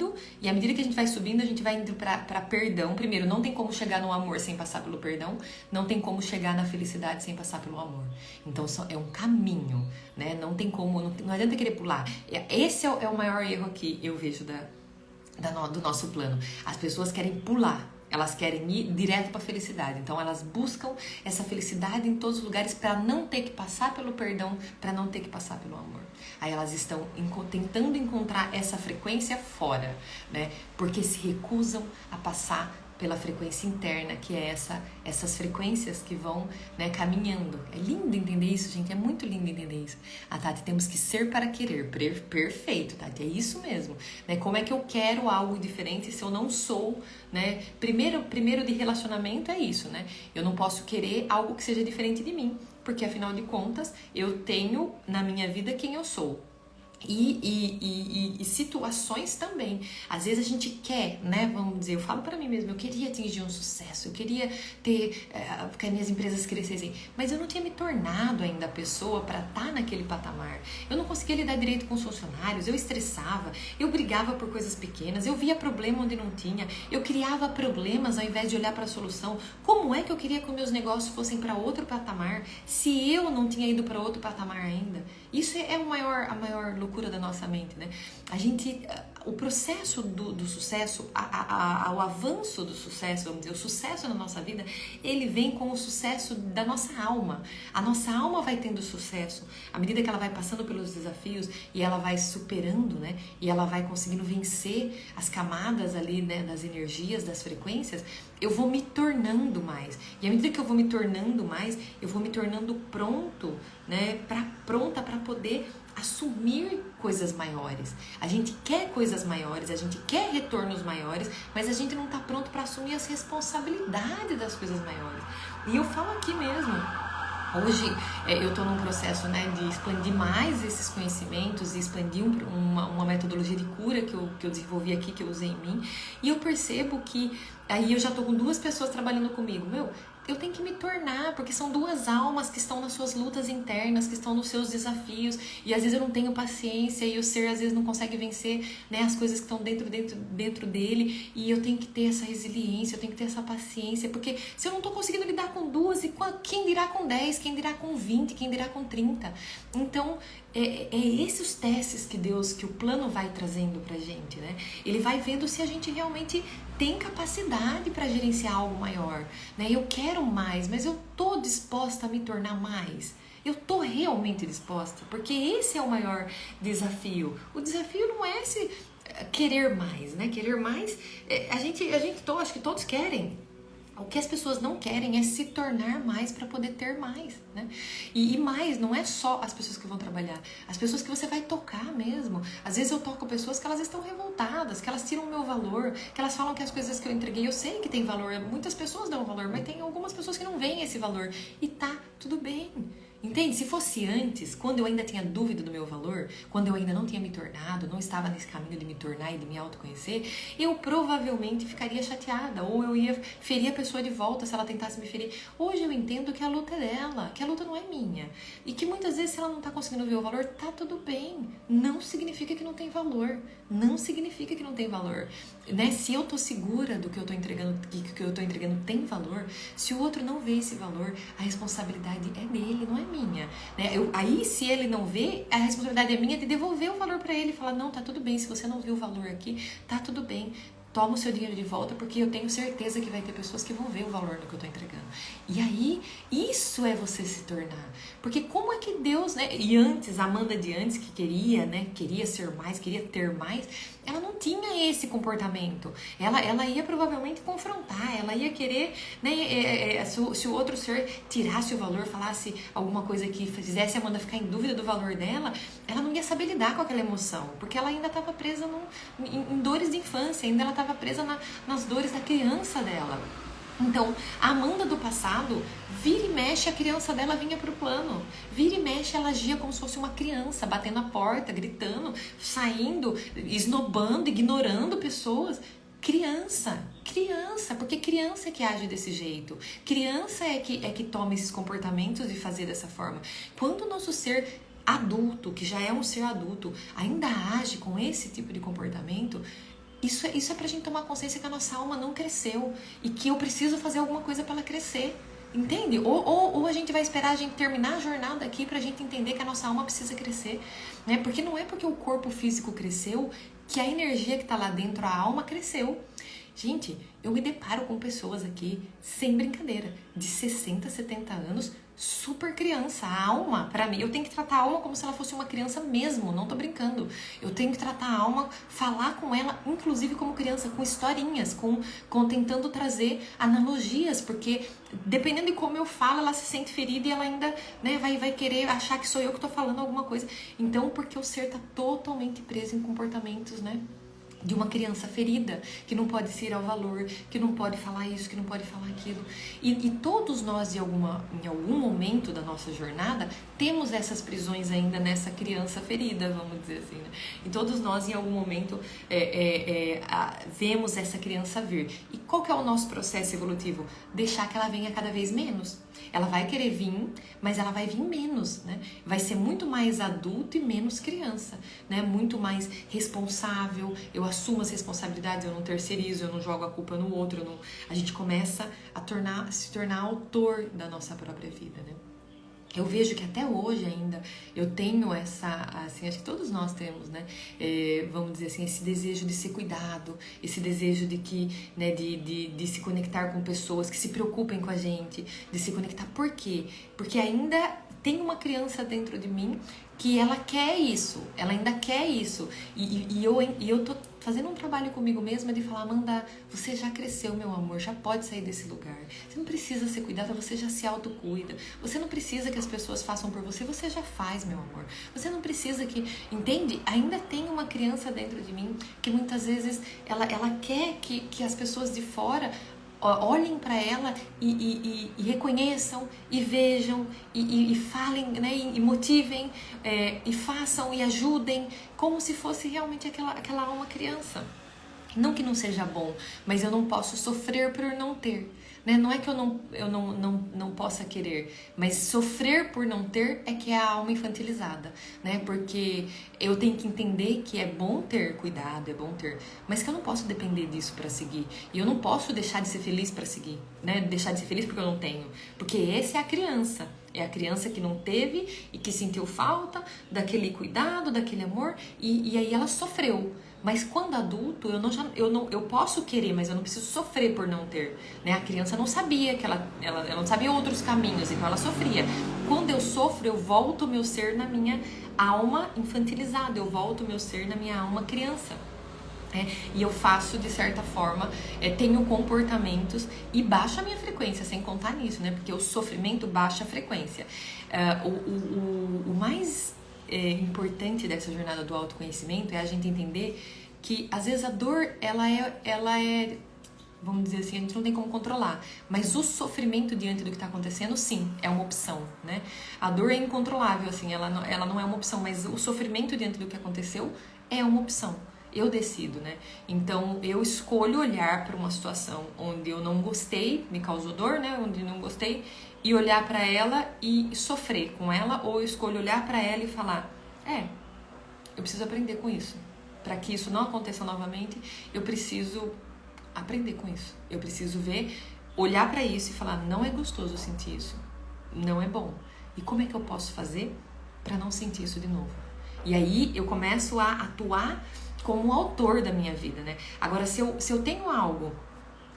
e à medida que a gente vai subindo, a gente vai indo pra perdão. Primeiro, não tem como chegar no amor sem passar pelo perdão, não tem como chegar na felicidade sem passar pelo amor. Então, é um caminho, né? Não tem como, não adianta querer pular. Esse é o maior erro aqui, eu vejo, do nosso plano. As pessoas querem pular, elas querem ir direto para a felicidade. Então elas buscam essa felicidade em todos os lugares para não ter que passar pelo perdão, para não ter que passar pelo amor. Aí elas estão tentando encontrar essa frequência fora, né? Porque se recusam a passar pela frequência interna, que é essas frequências que vão, né, caminhando. É lindo entender isso, gente, é muito lindo entender isso. Tati, temos que ser para querer. Perfeito, Tati, é isso mesmo. Né? Como é que eu quero algo diferente se eu não sou, né? Primeiro de relacionamento é isso, né? Eu não posso querer algo que seja diferente de mim, porque afinal de contas, eu tenho na minha vida quem eu sou. E situações também. Às vezes a gente quer, né? Vamos dizer, eu falo pra mim mesmo, eu queria atingir um sucesso, eu queria ter, que as minhas empresas crescessem, mas eu não tinha me tornado ainda a pessoa pra estar naquele patamar. Eu não conseguia lidar direito com os funcionários, eu estressava, eu brigava por coisas pequenas, eu via problema onde não tinha, eu criava problemas ao invés de olhar pra solução. Como é que eu queria que os meus negócios fossem pra outro patamar se eu não tinha ido pra outro patamar ainda? Isso é a maior loucura da nossa mente, né? O processo do sucesso, o avanço do sucesso, vamos dizer, o sucesso na nossa vida, ele vem com o sucesso da nossa alma. A nossa alma vai tendo sucesso à medida que ela vai passando pelos desafios e ela vai superando, né? E ela vai conseguindo vencer as camadas ali, né, das energias, das frequências. Eu vou me tornando mais. E à medida que eu vou me tornando mais, eu vou me tornando pronto, né? Pronta para poder assumir coisas maiores. A gente quer coisas maiores, a gente quer retornos maiores, mas a gente não está pronto para assumir as responsabilidades das coisas maiores. E eu falo aqui mesmo, hoje eu estou num processo, né, de expandir mais esses conhecimentos e expandir uma metodologia de cura que eu desenvolvi aqui, que eu usei em mim, e eu percebo que aí eu já estou com 2 pessoas trabalhando comigo. Eu tenho que me tornar, porque são 2 almas que estão nas suas lutas internas, que estão nos seus desafios, e às vezes eu não tenho paciência, e o ser às vezes não consegue vencer, né, as coisas que estão dentro dele, e eu tenho que ter essa resiliência, eu tenho que ter essa paciência, porque se eu não estou conseguindo lidar com 2, quem dirá com 10, quem dirá com 20, quem dirá com 30? Então, esses os testes que o plano vai trazendo pra gente, né? Ele vai vendo se a gente realmente tem capacidade para gerenciar algo maior, né? Eu quero mais, mas eu tô disposta a me tornar mais. Eu tô realmente disposta, porque esse é o maior desafio. O desafio não é se querer mais, né? Querer mais, acho que todos querem. O que as pessoas não querem é se tornar mais para poder ter mais, né? E mais, não é só as pessoas que vão trabalhar, as pessoas que você vai tocar mesmo. Às vezes eu toco pessoas que elas estão revoltadas, que elas tiram o meu valor, que elas falam que as coisas que eu entreguei, eu sei que tem valor, muitas pessoas dão valor, mas tem algumas pessoas que não veem esse valor. E tá tudo bem. Entende? Se fosse antes, quando eu ainda tinha dúvida do meu valor, quando eu ainda não tinha me tornado, não estava nesse caminho de me tornar e de me autoconhecer, eu provavelmente ficaria chateada, ou eu ia ferir a pessoa de volta se ela tentasse me ferir. Hoje eu entendo que a luta é dela, que a luta não é minha. E que muitas vezes, se ela não está conseguindo ver o valor, tá tudo bem. Não significa que não tem valor. Não significa que não tem valor. Né? Se eu tô segura do que eu tô entregando, que eu tô entregando tem valor, se o outro não vê esse valor, a responsabilidade é dele, não é minha, né? Aí se ele não vê, a responsabilidade é minha de devolver o valor para ele e falar, não, tá tudo bem, se você não viu o valor aqui, tá tudo bem, toma o seu dinheiro de volta, porque eu tenho certeza que vai ter pessoas que vão ver o valor do que eu tô entregando. E aí, isso é você se tornar. Porque como é que Deus, né? E antes, a Amanda de antes, que queria, né? Queria ser mais, queria ter mais, ela não tinha esse comportamento. Ela ia provavelmente confrontar, ela ia querer, né, se o outro ser tirasse o valor, falasse alguma coisa que fizesse a Amanda ficar em dúvida do valor dela, ela não ia saber lidar com aquela emoção, porque ela ainda estava presa em dores de infância, ainda ela estava presa nas dores da criança dela. Então, a Amanda do passado, vira e mexe, a criança dela vinha pro plano. Vira e mexe, ela agia como se fosse uma criança, batendo a porta, gritando, saindo, esnobando, ignorando pessoas. Criança, porque criança é que age desse jeito. Criança é que toma esses comportamentos de fazer dessa forma. Quando o nosso ser adulto, que já é um ser adulto, ainda age com esse tipo de comportamento, isso é pra gente tomar consciência que a nossa alma não cresceu e que eu preciso fazer alguma coisa pra ela crescer, entende? Ou a gente vai esperar a gente terminar a jornada aqui pra gente entender que a nossa alma precisa crescer, né? Porque não é porque o corpo físico cresceu que a energia que tá lá dentro, a alma, cresceu. Gente, eu me deparo com pessoas aqui, sem brincadeira, de 60, 70 anos, super criança. A alma, pra mim, eu tenho que tratar a alma como se ela fosse uma criança mesmo, não tô brincando. Eu tenho que tratar a alma, falar com ela, inclusive como criança, com historinhas, com tentando trazer analogias, porque dependendo de como eu falo, ela se sente ferida e ela ainda, né, vai querer achar que sou eu que tô falando alguma coisa. Então, porque o ser tá totalmente preso em comportamentos, né, de uma criança ferida, que não pode se ir ao valor, que não pode falar isso, que não pode falar aquilo. E todos nós, em algum momento da nossa jornada, temos essas prisões ainda nessa criança ferida, vamos dizer assim, né? E todos nós, em algum momento, vemos essa criança vir. E qual que é o nosso processo evolutivo? Deixar que ela venha cada vez menos. Ela vai querer vir, mas ela vai vir menos, né? Vai ser muito mais adulto e menos criança, né? Muito mais responsável, eu assumo as responsabilidades, eu não terceirizo, eu não jogo a culpa no outro, a gente começa a se tornar autor da nossa própria vida, né? Eu vejo que até hoje ainda eu tenho essa, assim, acho que todos nós temos, né? Vamos dizer assim, esse desejo de ser cuidado, esse desejo de que, né, de se conectar com pessoas que se preocupem com a gente, de se conectar. Por quê? Porque ainda tem uma criança dentro de mim que ela quer isso, ela ainda quer isso. E eu tô fazendo um trabalho comigo mesma de falar, Amanda, você já cresceu, meu amor, já pode sair desse lugar. Você não precisa ser cuidada, você já se autocuida. Você não precisa que as pessoas façam por você, você já faz, meu amor. Você não precisa que, entende? Ainda tem uma criança dentro de mim que muitas vezes ela quer que as pessoas de fora olhem para ela e reconheçam e vejam e falem, né, e motivem, e façam e ajudem como se fosse realmente aquela alma criança. Não que não seja bom, mas eu não posso sofrer por não ter, né? Não é que eu não possa querer, mas sofrer por não ter é que é a alma infantilizada, né? Porque eu tenho que entender que é bom ter cuidado, é bom ter, mas que eu não posso depender disso para seguir. E eu não posso deixar de ser feliz para seguir, né? Deixar de ser feliz porque eu não tenho. Porque essa é a criança. É a criança que não teve e que sentiu falta daquele cuidado, daquele amor, e aí ela sofreu. Mas quando adulto, eu posso querer, mas eu não preciso sofrer por não ter, né? A criança não sabia que ela não sabia outros caminhos, então ela sofria. Quando eu sofro, eu volto o meu ser na minha alma infantilizada, eu volto o meu ser na minha alma criança. E eu faço, de certa forma, tenho comportamentos e baixo a minha frequência, sem contar nisso, né? Porque o sofrimento baixa a frequência. O mais importante dessa jornada do autoconhecimento é a gente entender que, às vezes, a dor, ela é, vamos dizer assim, a gente não tem como controlar, mas o sofrimento diante do que está acontecendo, sim, é uma opção, né? A dor é incontrolável, assim, ela não é uma opção, mas o sofrimento diante do que aconteceu é uma opção. Eu decido, né? Então, eu escolho olhar para uma situação onde eu não gostei, me causou dor, né? Onde eu não gostei, e olhar para ela e sofrer com ela, ou eu escolho olhar para ela e falar, eu preciso aprender com isso. Para que isso não aconteça novamente, eu preciso aprender com isso. Eu preciso olhar para isso e falar, não é gostoso sentir isso, não é bom. E como é que eu posso fazer para não sentir isso de novo? E aí eu começo a atuar como autor da minha vida, né? Agora, se eu tenho algo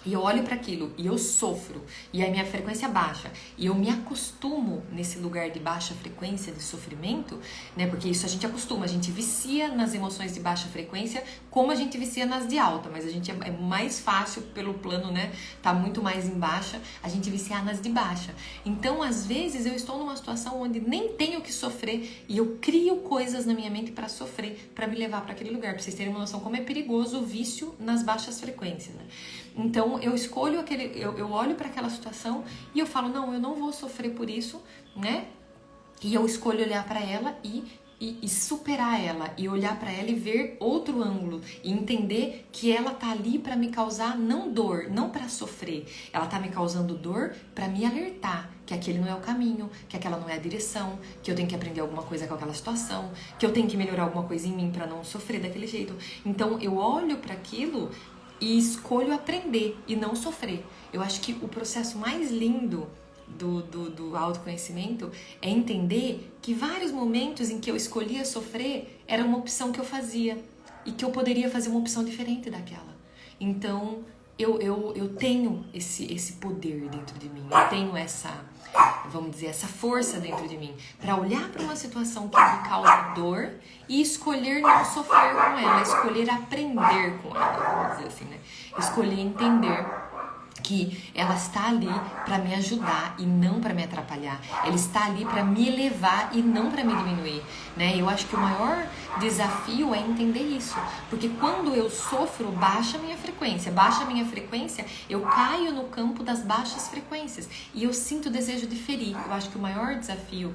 e eu olho para aquilo e eu sofro, e a minha frequência baixa, e eu me acostumo nesse lugar de baixa frequência de sofrimento, né? Porque isso a gente acostuma, a gente vicia nas emoções de baixa frequência como a gente vicia nas de alta, mas a gente é mais fácil pelo plano, né? Tá muito mais em baixa, a gente viciar nas de baixa. Então, às vezes, eu estou numa situação onde nem tenho que sofrer e eu crio coisas na minha mente para sofrer, para me levar para aquele lugar, para vocês terem uma noção como é perigoso o vício nas baixas frequências, né? Então eu escolho eu olho para aquela situação e eu falo, não, eu não vou sofrer por isso, né? E eu escolho olhar para ela e superar ela, e olhar para ela e ver outro ângulo, e entender que ela tá ali para me causar não dor, não para sofrer. Ela tá me causando dor para me alertar que aquele não é o caminho, que aquela não é a direção, que eu tenho que aprender alguma coisa com aquela situação, que eu tenho que melhorar alguma coisa em mim para não sofrer daquele jeito. Então eu olho para aquilo e escolho aprender e não sofrer. Eu acho que o processo mais lindo do autoconhecimento é entender que vários momentos em que eu escolhia sofrer era uma opção que eu fazia e que eu poderia fazer uma opção diferente daquela. Então eu tenho esse poder dentro de mim, eu tenho essa, vamos dizer, essa força dentro de mim para olhar para uma situação que me causa dor e escolher não sofrer com ela, escolher aprender com ela, vamos dizer assim, né? Escolher entender que ela está ali para me ajudar e não para me atrapalhar. Ela está ali para me elevar e não para me diminuir, né? Eu acho que o maior desafio é entender isso, porque quando eu sofro, baixa a minha frequência, eu caio no campo das baixas frequências e eu sinto o desejo de ferir. Eu acho que o maior desafio,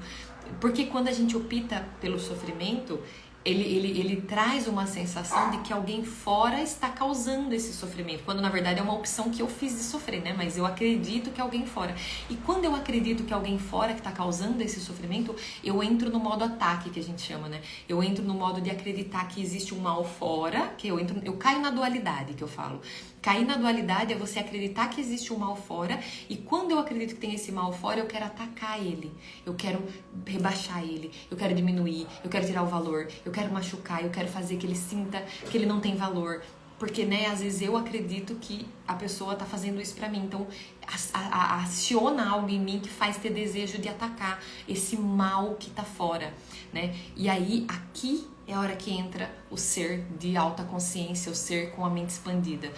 porque quando a gente opta pelo sofrimento, ele traz uma sensação de que alguém fora está causando esse sofrimento, quando na verdade é uma opção que eu fiz de sofrer, né? Mas eu acredito que alguém fora. E quando eu acredito que alguém fora que está causando esse sofrimento, eu entro no modo ataque, que a gente chama, né? Eu entro no modo de acreditar que existe um mal fora, que eu caio na dualidade, que eu falo. Cair na dualidade é você acreditar que existe um mal fora, e quando eu acredito que tem esse mal fora, eu quero atacar ele, eu quero rebaixar ele, eu quero diminuir, eu quero tirar o valor, eu quero machucar, eu quero fazer que ele sinta que ele não tem valor, porque, né, às vezes eu acredito que a pessoa tá fazendo isso pra mim, então aciona algo em mim que faz ter desejo de atacar esse mal que tá fora, né? E aí, aqui é a hora que entra o ser de alta consciência, o ser com a mente expandida.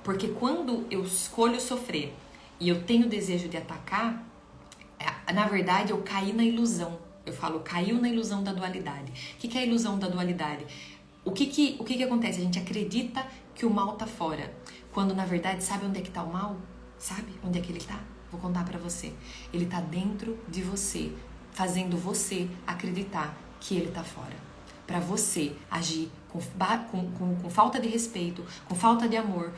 Porque quando eu escolho sofrer e eu tenho desejo de atacar, na verdade eu caí na ilusão. Eu falo, caiu na ilusão da dualidade. O que é a ilusão da dualidade? O que acontece? A gente acredita que o mal tá fora, quando na verdade, sabe onde é que tá o mal? Sabe onde é que ele tá? Vou contar pra você. Ele tá dentro de você, fazendo você acreditar que ele tá fora. Pra você agir com falta de respeito, com falta de amor,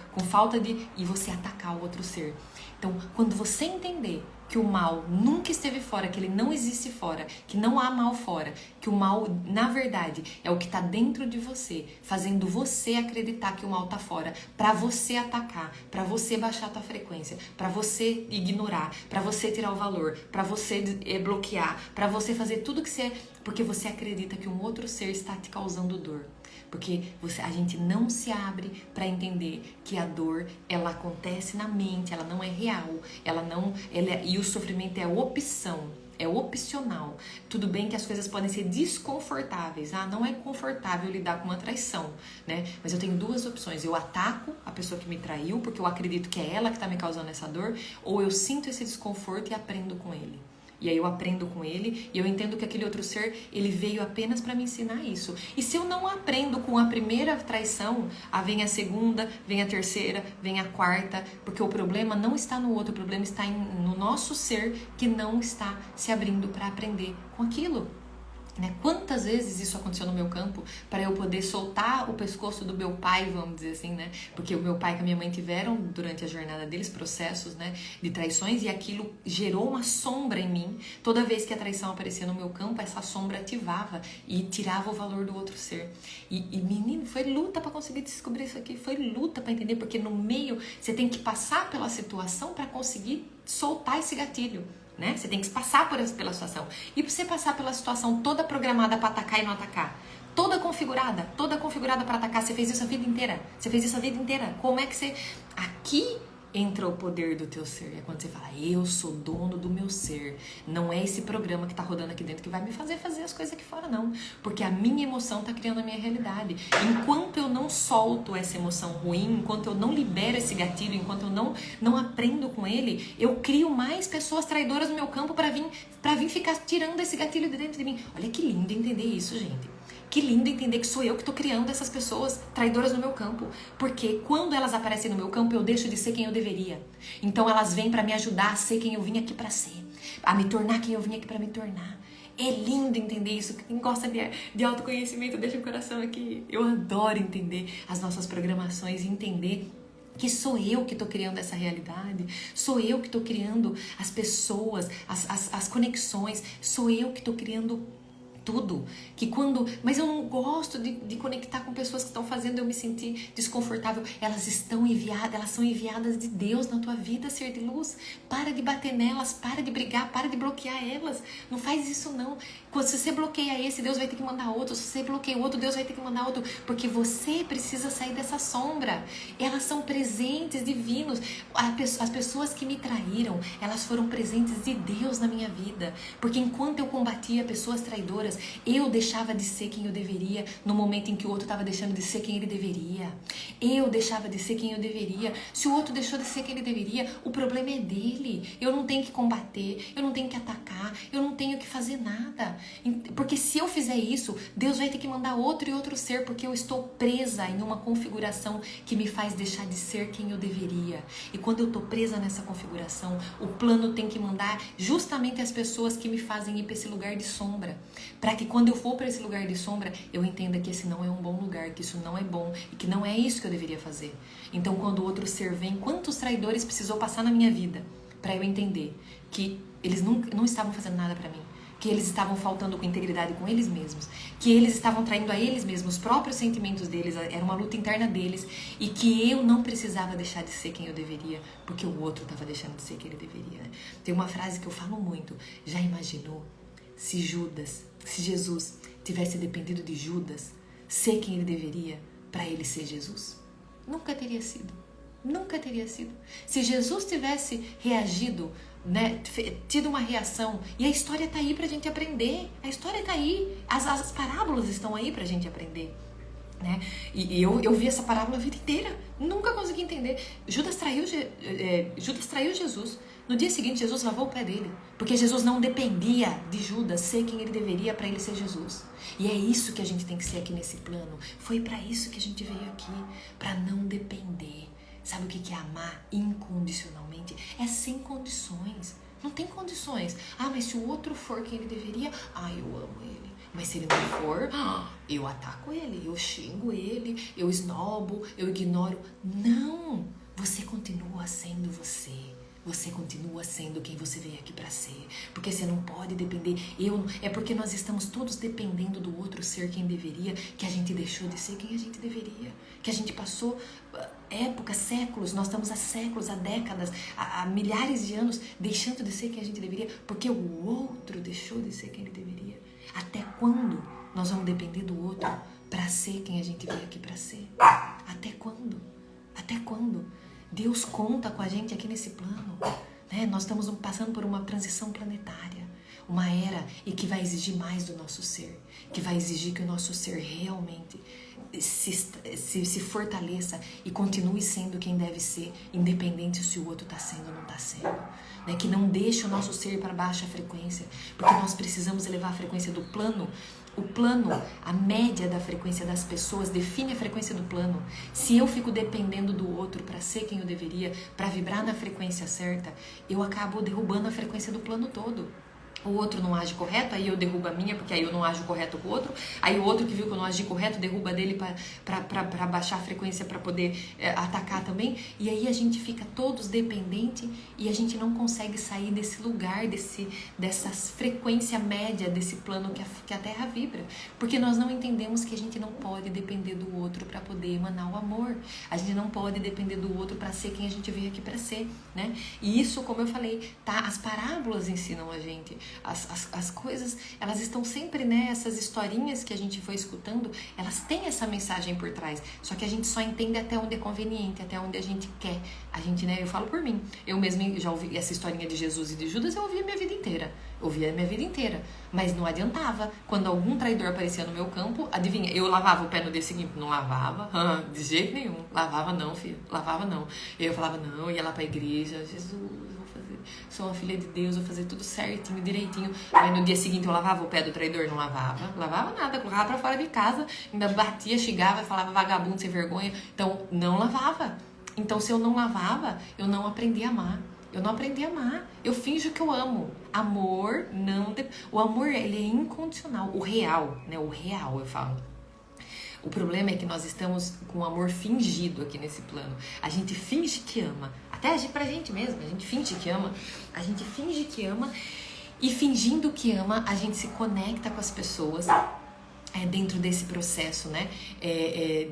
e você atacar o outro ser. Então, quando você entender que o mal nunca esteve fora, que ele não existe fora, que não há mal fora, que o mal, na verdade, é o que está dentro de você, fazendo você acreditar que o mal está fora, para você atacar, para você baixar a tua frequência, para você ignorar, para você tirar o valor, para você bloquear, para você fazer tudo que você... Porque você acredita que um outro ser está te causando dor. Porque a gente não se abre para entender que a dor, ela acontece na mente, ela não é real, e o sofrimento é opção, é opcional. Tudo bem que as coisas podem ser desconfortáveis, não é confortável lidar com uma traição, né? Mas eu tenho duas opções: eu ataco a pessoa que me traiu, porque eu acredito que é ela que está me causando essa dor, ou eu sinto esse desconforto e aprendo com ele. E aí eu aprendo com ele e eu entendo que aquele outro ser, ele veio apenas para me ensinar isso. E se eu não aprendo com a primeira traição, vem a segunda, vem a terceira, vem a quarta, porque o problema não está no outro, o problema está no nosso ser que não está se abrindo para aprender com aquilo. Né? Quantas vezes isso aconteceu no meu campo para eu poder soltar o pescoço do meu pai, vamos dizer assim, né? Porque o meu pai e a minha mãe tiveram, durante a jornada deles, processos, né, de traições, e aquilo gerou uma sombra em mim. Toda vez que a traição aparecia no meu campo, essa sombra ativava e tirava o valor do outro ser. E menino, foi luta para conseguir descobrir isso aqui, foi luta para entender, porque no meio você tem que passar pela situação para conseguir soltar esse gatilho. Né? Você tem que passar pela situação. E para você passar pela situação toda programada para atacar e não atacar, toda configurada para atacar, você fez isso a vida inteira. Como é que você... Aqui entra o poder do teu ser. É quando você fala, eu sou dono do meu ser. Não é esse programa que tá rodando aqui dentro que vai me fazer as coisas aqui fora, não. Porque a minha emoção tá criando a minha realidade. Enquanto eu não solto essa emoção ruim, enquanto eu não libero esse gatilho, enquanto eu não aprendo com ele, eu crio mais pessoas traidoras no meu campo pra vir ficar tirando esse gatilho de dentro de mim. Olha que lindo entender isso, gente. Que lindo entender que sou eu que estou criando essas pessoas traidoras no meu campo. Porque quando elas aparecem no meu campo, eu deixo de ser quem eu deveria. Então elas vêm para me ajudar a ser quem eu vim aqui para ser. A me tornar quem eu vim aqui para me tornar. É lindo entender isso. Quem gosta de autoconhecimento, deixa o coração aqui. Eu adoro entender as nossas programações e entender que sou eu que estou criando essa realidade, sou eu que estou criando as pessoas, as conexões, sou eu que estou criando tudo, mas eu não gosto de conectar com pessoas que estão fazendo eu me sentir desconfortável. Elas são enviadas de Deus na tua vida, ser de luz. Para de bater nelas, para de brigar, para de bloquear elas. Não faz isso não. Se você bloqueia esse, Deus vai ter que mandar outro. Se você bloqueia outro, Deus vai ter que mandar outro. Porque você precisa sair dessa sombra. Elas são presentes divinos. As pessoas que me traíram, elas foram presentes de Deus na minha vida. Porque enquanto eu combatia pessoas traidoras, eu deixava de ser quem eu deveria no momento em que o outro estava deixando de ser quem ele deveria. Eu deixava de ser quem eu deveria. Se o outro deixou de ser quem ele deveria, o problema é dele. Eu não tenho que combater, eu não tenho que atacar, eu não tenho que fazer nada. Porque se eu fizer isso, Deus vai ter que mandar outro e outro ser, porque eu estou presa em uma configuração que me faz deixar de ser quem eu deveria. E quando eu estou presa nessa configuração, o plano tem que mandar justamente as pessoas que me fazem ir para esse lugar de sombra. Para que quando eu for para esse lugar de sombra, eu entenda que esse não é um bom lugar, que isso não é bom e que não é isso que eu deveria fazer. Então, quando o outro ser vem, quantos traidores precisou passar na minha vida para eu entender que eles não estavam fazendo nada para mim, que eles estavam faltando com integridade com eles mesmos, que eles estavam traindo a eles mesmos, os próprios sentimentos deles, era uma luta interna deles, e que eu não precisava deixar de ser quem eu deveria, porque o outro estava deixando de ser quem ele deveria. Tem uma frase que eu falo muito, já imaginou se Jesus tivesse dependido de Judas ser quem ele deveria para ele ser Jesus? Nunca teria sido. Nunca teria sido. Se Jesus tivesse reagido, né, tido uma reação, e a história está aí para a gente aprender. A história está aí. As parábolas estão aí para a gente aprender. Né? E eu vi essa parábola a vida inteira. Nunca consegui entender. Judas traiu Jesus. No dia seguinte, Jesus lavou o pé dele, porque Jesus não dependia de Judas ser quem ele deveria para ele ser Jesus. E é isso que a gente tem que ser aqui nesse plano. Foi para isso que a gente veio aqui, para não depender. Sabe o que é amar incondicionalmente? É sem condições. Não tem condições. Mas se o outro for quem ele deveria, eu amo ele. Mas se ele não for, eu ataco ele, eu xingo ele, eu esnobo, eu ignoro. Não! Você continua sendo você. Você continua sendo quem você veio aqui para ser. Porque você não pode depender. É porque nós estamos todos dependendo do outro ser quem deveria, que a gente deixou de ser quem a gente deveria. Que a gente passou épocas, séculos, nós estamos há séculos, há décadas, há milhares de anos deixando de ser quem a gente deveria, porque o outro deixou de ser quem ele deveria. Até quando nós vamos depender do outro para ser quem a gente veio aqui para ser? Até quando? Até quando? Deus conta com a gente aqui nesse plano, né? Nós estamos passando por uma transição planetária, uma era e que vai exigir mais do nosso ser, que vai exigir que o nosso ser realmente se fortaleça e continue sendo quem deve ser, independente se o outro está sendo ou não está sendo, né? Que não deixe o nosso ser para baixa frequência, porque nós precisamos elevar a frequência do plano. O plano, a média da frequência das pessoas define a frequência do plano. Se eu fico dependendo do outro para ser quem eu deveria, para vibrar na frequência certa, eu acabo derrubando a frequência do plano todo. O outro não age correto, aí eu derrubo a minha, porque aí eu não ajo correto com o outro. Aí o outro que viu que eu não agi correto, derruba dele para baixar a frequência, para poder atacar também. E aí a gente fica todos dependentes e a gente não consegue sair desse lugar, dessa frequência média, desse plano que a Terra vibra. Porque nós não entendemos que a gente não pode depender do outro para poder emanar o amor. A gente não pode depender do outro para ser quem a gente veio aqui para ser, né? E isso, como eu falei, tá? As parábolas ensinam a gente. As coisas, elas estão sempre, né? Essas historinhas que a gente foi escutando, elas têm essa mensagem por trás. Só que a gente só entende até onde é conveniente, até onde a gente quer. A gente, né? Eu falo por mim. Eu mesma já ouvi essa historinha de Jesus e de Judas, eu ouvi a minha vida inteira. Mas não adiantava. Quando algum traidor aparecia no meu campo, adivinha, eu lavava o pé no dia seguinte? Não lavava, de jeito nenhum. Lavava não, filho. Lavava não. Eu falava não, ia lá pra igreja. Jesus, vou fazer. Sou uma filha de Deus, vou fazer tudo certinho, direitinho. Aí no dia seguinte eu lavava o pé do traidor? Não lavava. Lavava nada, colocava pra fora de casa. Ainda batia, xingava, falava vagabundo, sem vergonha. Então, não lavava. Então, se eu não lavava, eu não aprendi a amar. Eu não aprendi a amar. Eu finjo que eu amo. Amor não... O amor, ele é incondicional. O real, né? O real, eu falo. O problema é que nós estamos com o amor fingido aqui nesse plano. A gente finge que ama. Até pra gente mesmo. A gente finge que ama. A gente finge que ama. E fingindo que ama, a gente se conecta com as pessoas... dentro desse processo, né,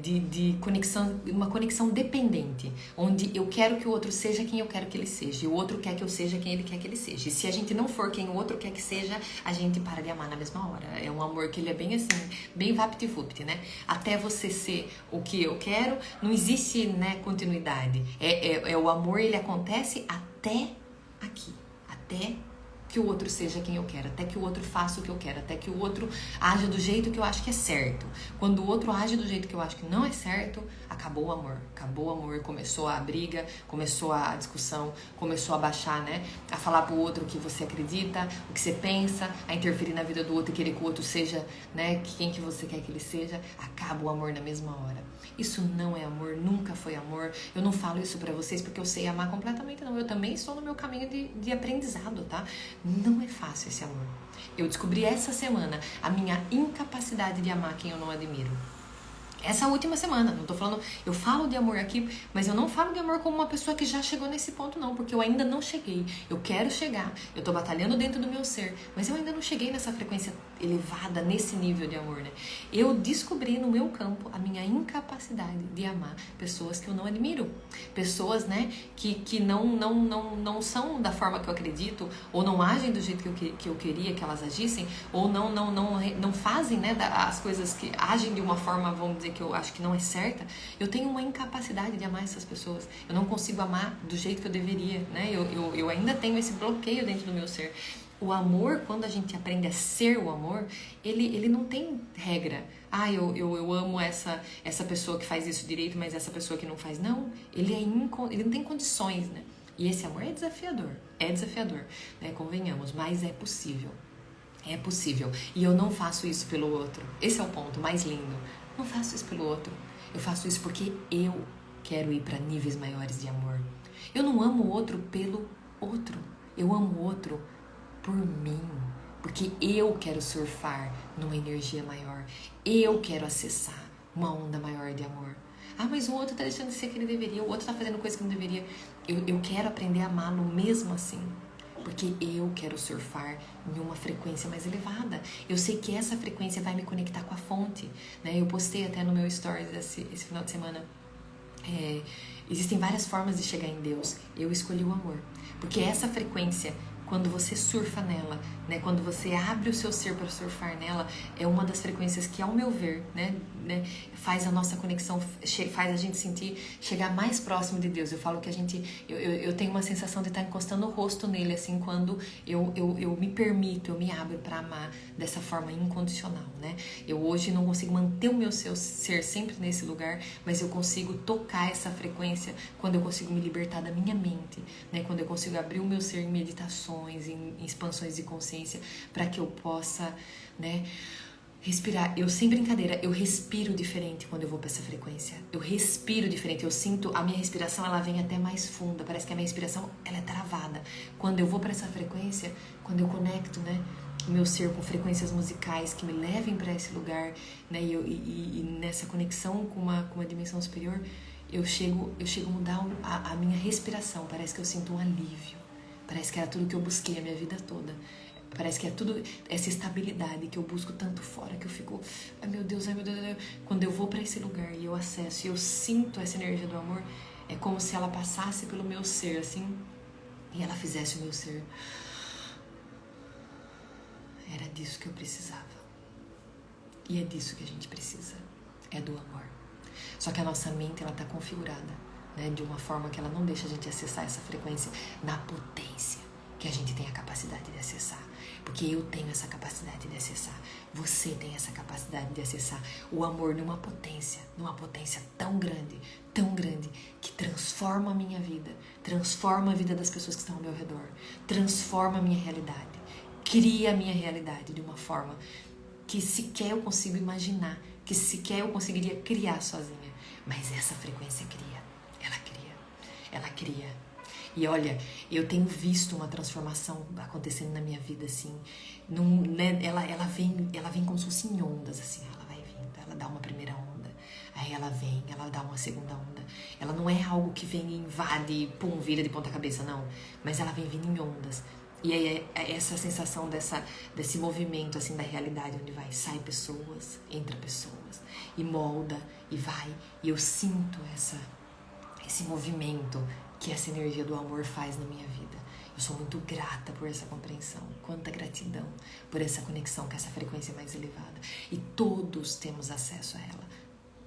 de conexão, uma conexão dependente, onde eu quero que o outro seja quem eu quero que ele seja, e o outro quer que eu seja quem ele quer que ele seja. E se a gente não for quem o outro quer que seja, a gente para de amar na mesma hora. É um amor que ele é bem assim, bem vapt-vupt, né? Até você ser o que eu quero, não existe, né, continuidade. O amor, ele acontece até aqui, até que o outro seja quem eu quero, até que o outro faça o que eu quero, até que o outro age do jeito que eu acho que é certo. Quando o outro age do jeito que eu acho que não é certo, acabou o amor. Acabou o amor, começou a briga, começou a discussão, começou a baixar, né? A falar pro outro o que você acredita, o que você pensa, a interferir na vida do outro e querer que o outro seja, né, quem que você quer que ele seja. Acaba o amor na mesma hora. Isso não é amor, nunca foi amor. Eu não falo isso pra vocês porque eu sei amar completamente, não. Eu também estou no meu caminho de aprendizado, tá? Não é fácil esse amor. Eu descobri essa semana a minha incapacidade de amar quem eu não admiro. Essa última semana, não tô falando, eu falo de amor aqui, mas eu não falo de amor como uma pessoa que já chegou nesse ponto não, porque eu ainda não cheguei. Eu quero chegar, eu tô batalhando dentro do meu ser, mas eu ainda não cheguei nessa frequência elevada, nesse nível de amor, né? Eu descobri no meu campo a minha incapacidade de amar pessoas que eu não admiro. Pessoas, né, que não são da forma que eu acredito, ou não agem do jeito que eu queria que elas agissem, ou não fazem, né, as coisas que agem de uma forma, vamos dizer, que eu acho que não é certa. Eu tenho uma incapacidade de amar essas pessoas. Eu não consigo amar do jeito que eu deveria, né? Eu ainda tenho esse bloqueio dentro do meu ser. O amor, quando a gente aprende a ser o amor, ele não tem regra. Eu amo essa pessoa que faz isso direito, mas essa pessoa que não faz. Não, ele não tem condições, né? E esse amor é desafiador, né? Convenhamos, mas é possível. É possível. E eu não faço isso pelo outro. Esse é o ponto mais lindo. Não faço isso pelo outro. Eu faço isso porque eu quero ir para níveis maiores de amor. Eu não amo o outro pelo outro. Eu amo o outro por mim. Porque eu quero surfar numa energia maior. Eu quero acessar uma onda maior de amor. Mas o outro tá deixando de ser que ele deveria. O outro tá fazendo coisa que não deveria. Eu quero aprender a amá-lo mesmo assim. Porque eu quero surfar em uma frequência mais elevada. Eu sei que essa frequência vai me conectar com a fonte, né? Eu postei até no meu stories esse final de semana. Existem várias formas de chegar em Deus. Eu escolhi o amor. Porque essa frequência, quando você surfa nela, né? Quando você abre o seu ser para surfar nela, é uma das frequências que, ao meu ver, né, faz a nossa conexão, faz a gente chegar mais próximo de Deus. Eu falo que eu tenho uma sensação de estar encostando o rosto nele, assim, quando eu me permito, eu me abro para amar dessa forma incondicional, né? Eu hoje não consigo manter o meu ser sempre nesse lugar, mas eu consigo tocar essa frequência quando eu consigo me libertar da minha mente, né? Quando eu consigo abrir o meu ser em meditações, em expansões de consciência, para que eu possa, né, respirar. Eu, sem brincadeira, eu respiro diferente quando eu vou para essa frequência. Eu respiro diferente. Eu sinto a minha respiração, ela vem até mais funda. Parece que a minha respiração, ela é travada. Quando eu vou para essa frequência, quando eu conecto, né, o meu ser com frequências musicais que me levem para esse lugar, né, e nessa conexão com uma dimensão superior, eu chego a mudar a minha respiração. Parece que eu sinto um alívio. Parece que era tudo que eu busquei a minha vida toda. Parece que é tudo essa estabilidade que eu busco tanto fora, que eu fico, ai meu Deus. Quando eu vou para esse lugar e eu acesso e eu sinto essa energia do amor, é como se ela passasse pelo meu ser, assim, e ela fizesse o meu ser Era disso que eu precisava. E é disso que a gente precisa. É do amor. Só que a nossa mente, ela tá configurada, né, de uma forma que ela não deixa a gente acessar essa frequência na potência que a gente tem a capacidade de acessar. Porque eu tenho essa capacidade de acessar. Você tem essa capacidade de acessar o amor numa potência tão grande, que transforma a minha vida, transforma a vida das pessoas que estão ao meu redor, transforma a minha realidade, cria a minha realidade de uma forma que sequer eu consigo imaginar, que sequer eu conseguiria criar sozinha. Mas essa frequência cria, ela cria. E olha, eu tenho visto uma transformação acontecendo na minha vida, assim, né, ela vem como se fosse em ondas, assim, ela vai vindo, ela dá uma primeira onda, aí ela vem, ela dá uma segunda onda. Ela não é algo que vem e invade, pum, vira de ponta cabeça, não, mas ela vem vindo em ondas. E aí é essa sensação desse movimento, assim, da realidade, onde sai pessoas, entra pessoas, e molda, e vai, e eu sinto esse movimento que essa energia do amor faz na minha vida. Eu sou muito grata por essa compreensão. Quanta gratidão por essa conexão com essa frequência mais elevada. E todos temos acesso a ela.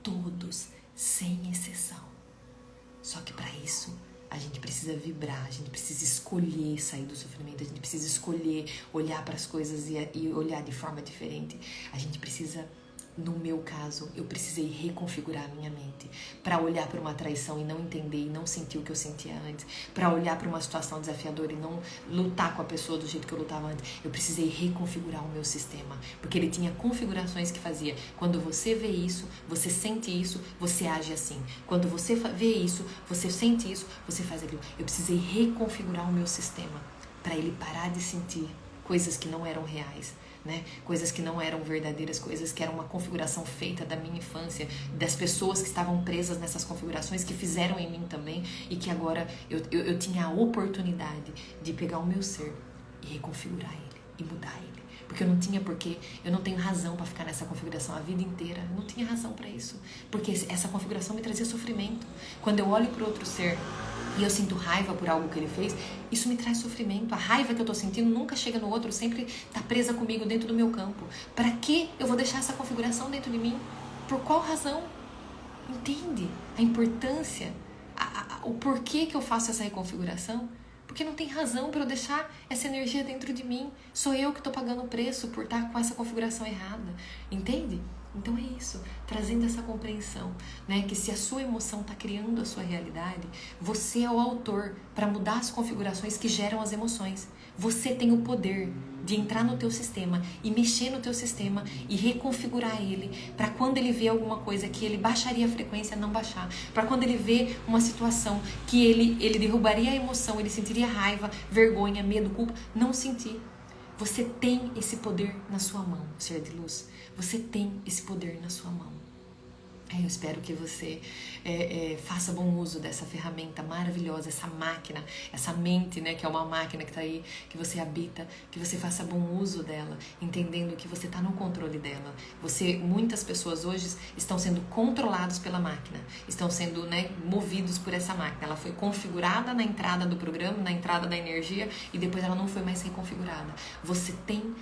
Todos, sem exceção. Só que para isso, a gente precisa vibrar, a gente precisa escolher sair do sofrimento, a gente precisa escolher olhar para as coisas e olhar de forma diferente. A gente precisa... No meu caso, eu precisei reconfigurar a minha mente para olhar para uma traição e não entender e não sentir o que eu sentia antes, para olhar para uma situação desafiadora e não lutar com a pessoa do jeito que eu lutava antes. Eu precisei reconfigurar o meu sistema, porque ele tinha configurações que fazia. Quando você vê isso, você sente isso, você age assim. Quando você vê isso, você sente isso, você faz aquilo. Eu precisei reconfigurar o meu sistema para ele parar de sentir coisas que não eram reais. Né? Coisas que não eram verdadeiras, coisas que eram uma configuração feita da minha infância, das pessoas que estavam presas nessas configurações, que fizeram em mim também, e que agora eu tinha a oportunidade de pegar o meu ser e reconfigurar ele, e mudar ele. Porque eu não tinha porquê, eu não tenho razão para ficar nessa configuração a vida inteira, eu não tinha razão para isso, porque essa configuração me trazia sofrimento. Quando eu olho para outro ser e eu sinto raiva por algo que ele fez, isso me traz sofrimento. A raiva que eu tô sentindo nunca chega no outro, sempre tá presa comigo dentro do meu campo. Para que eu vou deixar essa configuração dentro de mim? Por qual razão? Entende a importância, o porquê que eu faço essa reconfiguração? Porque não tem razão para eu deixar essa energia dentro de mim. Sou eu que estou pagando o preço por estar com essa configuração errada. Entende? Então é isso, trazendo essa compreensão, né? Que se a sua emoção está criando a sua realidade, você é o autor para mudar as configurações que geram as emoções. Você tem o poder de entrar no teu sistema e mexer no teu sistema e reconfigurar ele para quando ele vê alguma coisa que ele baixaria a frequência, não baixar. Para quando ele vê uma situação que ele derrubaria a emoção, ele sentiria raiva, vergonha, medo, culpa, não sentir. Você tem esse poder na sua mão, ser de luz. Você tem esse poder na sua mão. Eu espero que você faça bom uso dessa ferramenta maravilhosa, essa máquina, essa mente, né, que é uma máquina que está aí, que você habita, que você faça bom uso dela, entendendo que você está no controle dela. Muitas pessoas hoje estão sendo controladas pela máquina, estão sendo, né, movidos por essa máquina. Ela foi configurada na entrada do programa, na entrada da energia, e depois ela não foi mais reconfigurada. Você tem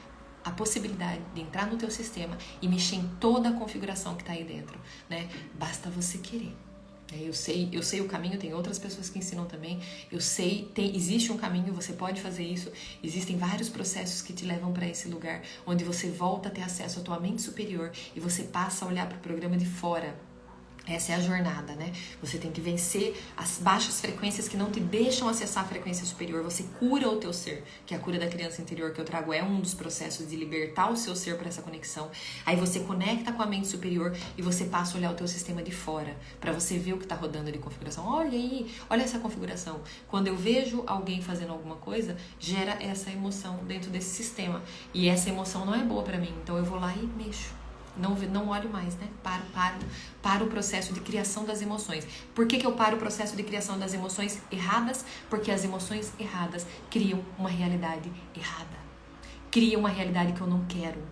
a possibilidade de entrar no teu sistema e mexer em toda a configuração que está aí dentro, né? Basta você querer. Eu sei o caminho, tem outras pessoas que ensinam também. Eu sei, existe um caminho, você pode fazer isso. Existem vários processos que te levam para esse lugar, onde você volta a ter acesso à tua mente superior e você passa a olhar para o programa de fora. Essa é a jornada, né? Você tem que vencer as baixas frequências que não te deixam acessar a frequência superior. Você cura o teu ser, que é a cura da criança interior que eu trago, é um dos processos de libertar o seu ser para essa conexão. Aí você conecta com a mente superior e você passa a olhar o teu sistema de fora, para você ver o que está rodando de configuração. Olha aí, olha essa configuração. Quando eu vejo alguém fazendo alguma coisa, gera essa emoção dentro desse sistema. E essa emoção não é boa para mim, então eu vou lá e mexo. Não olho mais, né? Paro o processo de criação das emoções. Por que eu paro o processo de criação das emoções erradas? Porque as emoções erradas criam uma realidade errada. Cria uma realidade que eu não quero.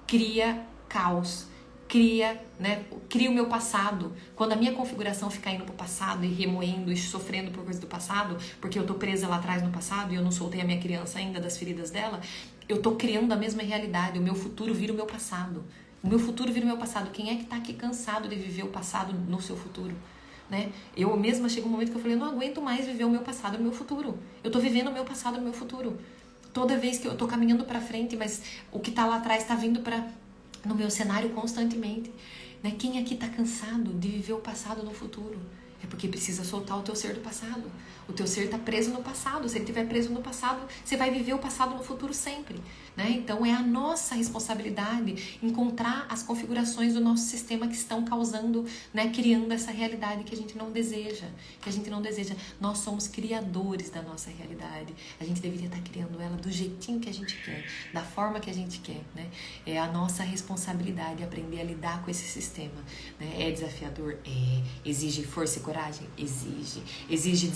Cria caos. Cria o meu passado. Quando a minha configuração ficar indo pro passado e remoendo e sofrendo por coisa do passado, porque eu tô presa lá atrás no passado e eu não soltei a minha criança ainda das feridas dela, eu tô criando a mesma realidade, o meu futuro vira o meu passado. O meu futuro vira o meu passado. Quem é que tá aqui cansado de viver o passado no seu futuro? Né? Eu mesma chego um momento que eu falei, eu não aguento mais viver o meu passado no meu futuro. Eu tô vivendo o meu passado no meu futuro. Toda vez que eu tô caminhando pra frente, mas o que tá lá atrás tá vindo no meu cenário constantemente. Né? Quem aqui tá cansado de viver o passado no futuro? É porque precisa soltar o teu ser do passado. O teu ser está preso no passado. Se ele estiver preso no passado, você vai viver o passado no futuro sempre. Né? Então é a nossa responsabilidade encontrar as configurações do nosso sistema que estão causando, né, criando essa realidade que a gente não deseja. Que a gente não deseja. Nós somos criadores da nossa realidade. A gente deveria estar criando ela do jeitinho que a gente quer, da forma que a gente quer. Né? É a nossa responsabilidade aprender a lidar com esse sistema. Né? É desafiador? É. Exige força e coragem? Exige. Exige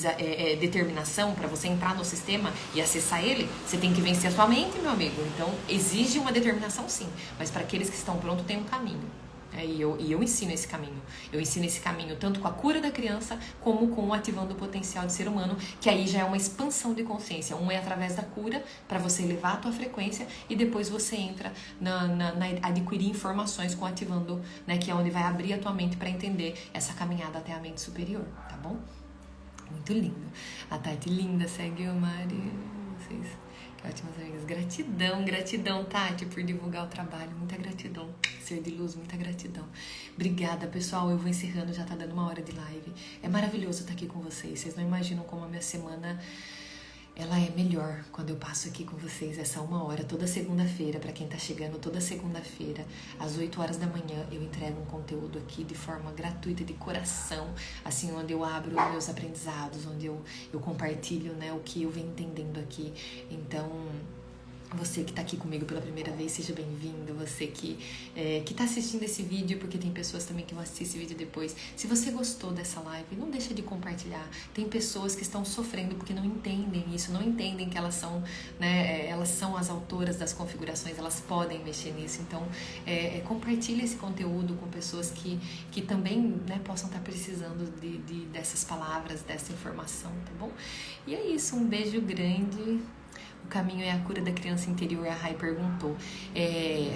determinação para você entrar no sistema e acessar ele? Você tem que vencer a sua mente, meu amigo. Então, exige uma determinação, sim. Mas para aqueles que estão prontos, tem um caminho. E eu ensino esse caminho. Eu ensino esse caminho tanto com a cura da criança, como com o ativando o potencial de ser humano, que aí já é uma expansão de consciência. Um é através da cura, para você elevar a tua frequência, e depois você entra na adquirir informações com ativando, né, que é onde vai abrir a tua mente para entender essa caminhada até a mente superior, tá bom? Muito lindo. A Tati linda, segue o Mari. Vocês, que ótimas amigas. Gratidão, gratidão, Tati, por divulgar o trabalho. Muita gratidão. Ser de luz, muita gratidão. Obrigada, pessoal. Eu vou encerrando, já tá dando 1 hora de live. É maravilhoso estar aqui com vocês. Vocês não imaginam como a minha semana ela é melhor quando eu passo aqui com vocês essa 1 hora, toda segunda-feira, para quem tá chegando, toda segunda-feira, às 8 horas da manhã, eu entrego um conteúdo aqui de forma gratuita, de coração, assim, onde eu abro os meus aprendizados, onde eu compartilho, né, o que eu venho entendendo aqui. Então, você que está aqui comigo pela primeira vez, seja bem-vindo. Você que está assistindo esse vídeo, porque tem pessoas também que vão assistir esse vídeo depois. Se você gostou dessa live, não deixa de compartilhar. Tem pessoas que estão sofrendo porque não entendem isso, não entendem que elas são, né, elas são as autoras das configurações, elas podem mexer nisso. Então, compartilhe esse conteúdo com pessoas que também, né, possam estar precisando dessas palavras, dessa informação, tá bom? E é isso, um beijo grande. O caminho é a cura da criança interior, a Rai perguntou.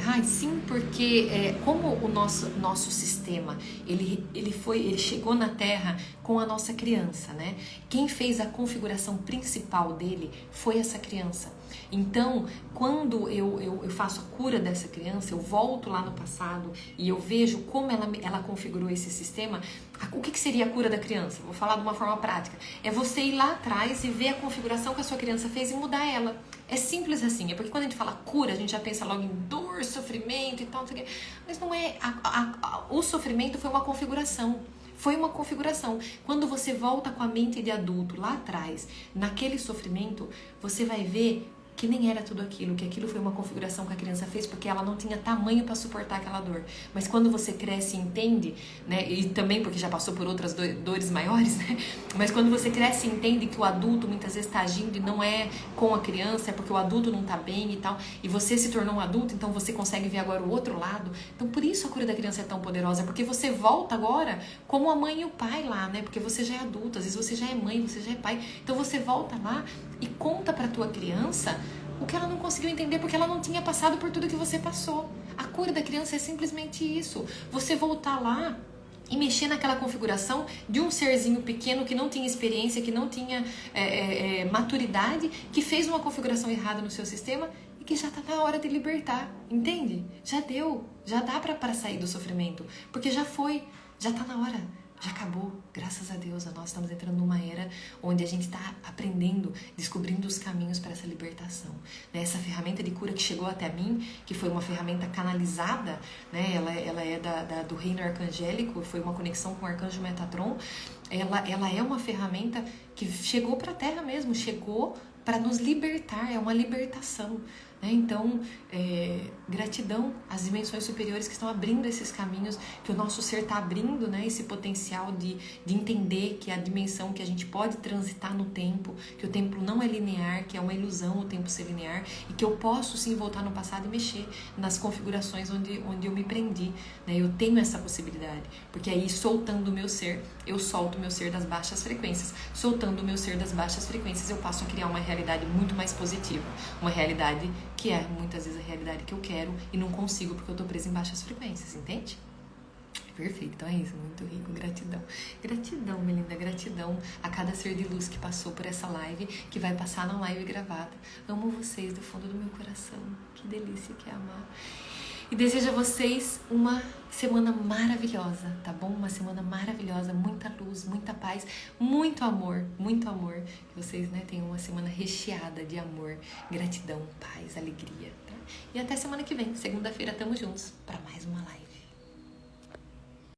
Rai, sim, porque como o nosso sistema, ele chegou na Terra com a nossa criança, né? Quem fez a configuração principal dele foi essa criança. Então, quando eu faço a cura dessa criança, eu volto lá no passado e eu vejo como ela configurou esse sistema. O que seria a cura da criança? Vou falar de uma forma prática. É você ir lá atrás e ver a configuração que a sua criança fez e mudar ela. É simples assim. É porque quando a gente fala cura, a gente já pensa logo em dor, sofrimento e tal, não sei o quê. Mas não é. O sofrimento foi uma configuração. Foi uma configuração. Quando você volta com a mente de adulto lá atrás, naquele sofrimento, você vai ver que nem era tudo aquilo, que aquilo foi uma configuração que a criança fez porque ela não tinha tamanho para suportar aquela dor. Mas quando você cresce e entende, né, e também porque já passou por outras dores maiores, né, mas quando você cresce e entende que o adulto muitas vezes está agindo e não é com a criança, é porque o adulto não está bem e tal, e você se tornou um adulto, então você consegue ver agora o outro lado. Então por isso a cura da criança é tão poderosa, porque você volta agora como a mãe e o pai lá, né, porque você já é adulto, às vezes você já é mãe, você já é pai, então você volta lá e conta para tua criança o que ela não conseguiu entender porque ela não tinha passado por tudo que você passou. A cura da criança é simplesmente isso. Você voltar lá e mexer naquela configuração de um serzinho pequeno que não tinha experiência, que não tinha maturidade, que fez uma configuração errada no seu sistema e que já está na hora de libertar, entende? Já deu, já dá para sair do sofrimento, porque já foi, já está na hora. Já acabou, graças a Deus. Nós estamos entrando numa era onde a gente está aprendendo, descobrindo os caminhos para essa libertação. Essa ferramenta de cura que chegou até mim, que foi uma ferramenta canalizada, né? Ela é do reino arcangélico, foi uma conexão com o arcanjo Metatron. Ela é uma ferramenta que chegou para a Terra mesmo, chegou para nos libertar, é uma libertação. Então, gratidão às dimensões superiores que estão abrindo esses caminhos, que o nosso ser está abrindo, né, esse potencial de entender que a dimensão que a gente pode transitar no tempo, que o tempo não é linear, que é uma ilusão o tempo ser linear, e que eu posso sim voltar no passado e mexer nas configurações onde eu me prendi, né? Eu tenho essa possibilidade, porque aí soltando o meu ser, eu solto o meu ser das baixas frequências. Soltando o meu ser das baixas frequências, eu passo a criar uma realidade muito mais positiva, uma realidade que é muitas vezes a realidade que eu quero e não consigo porque eu tô presa em baixas frequências, entende? Perfeito, então é isso, muito rico, gratidão. Gratidão, minha linda, gratidão a cada ser de luz que passou por essa live, que vai passar na live gravada. Amo vocês do fundo do meu coração, que delícia que é amar. E desejo a vocês uma semana maravilhosa, tá bom? Uma semana maravilhosa, muita luz, muita paz, muito amor, muito amor. Que vocês, né, tenham uma semana recheada de amor, gratidão, paz, alegria, tá? E até semana que vem, segunda-feira, tamo juntos para mais uma live.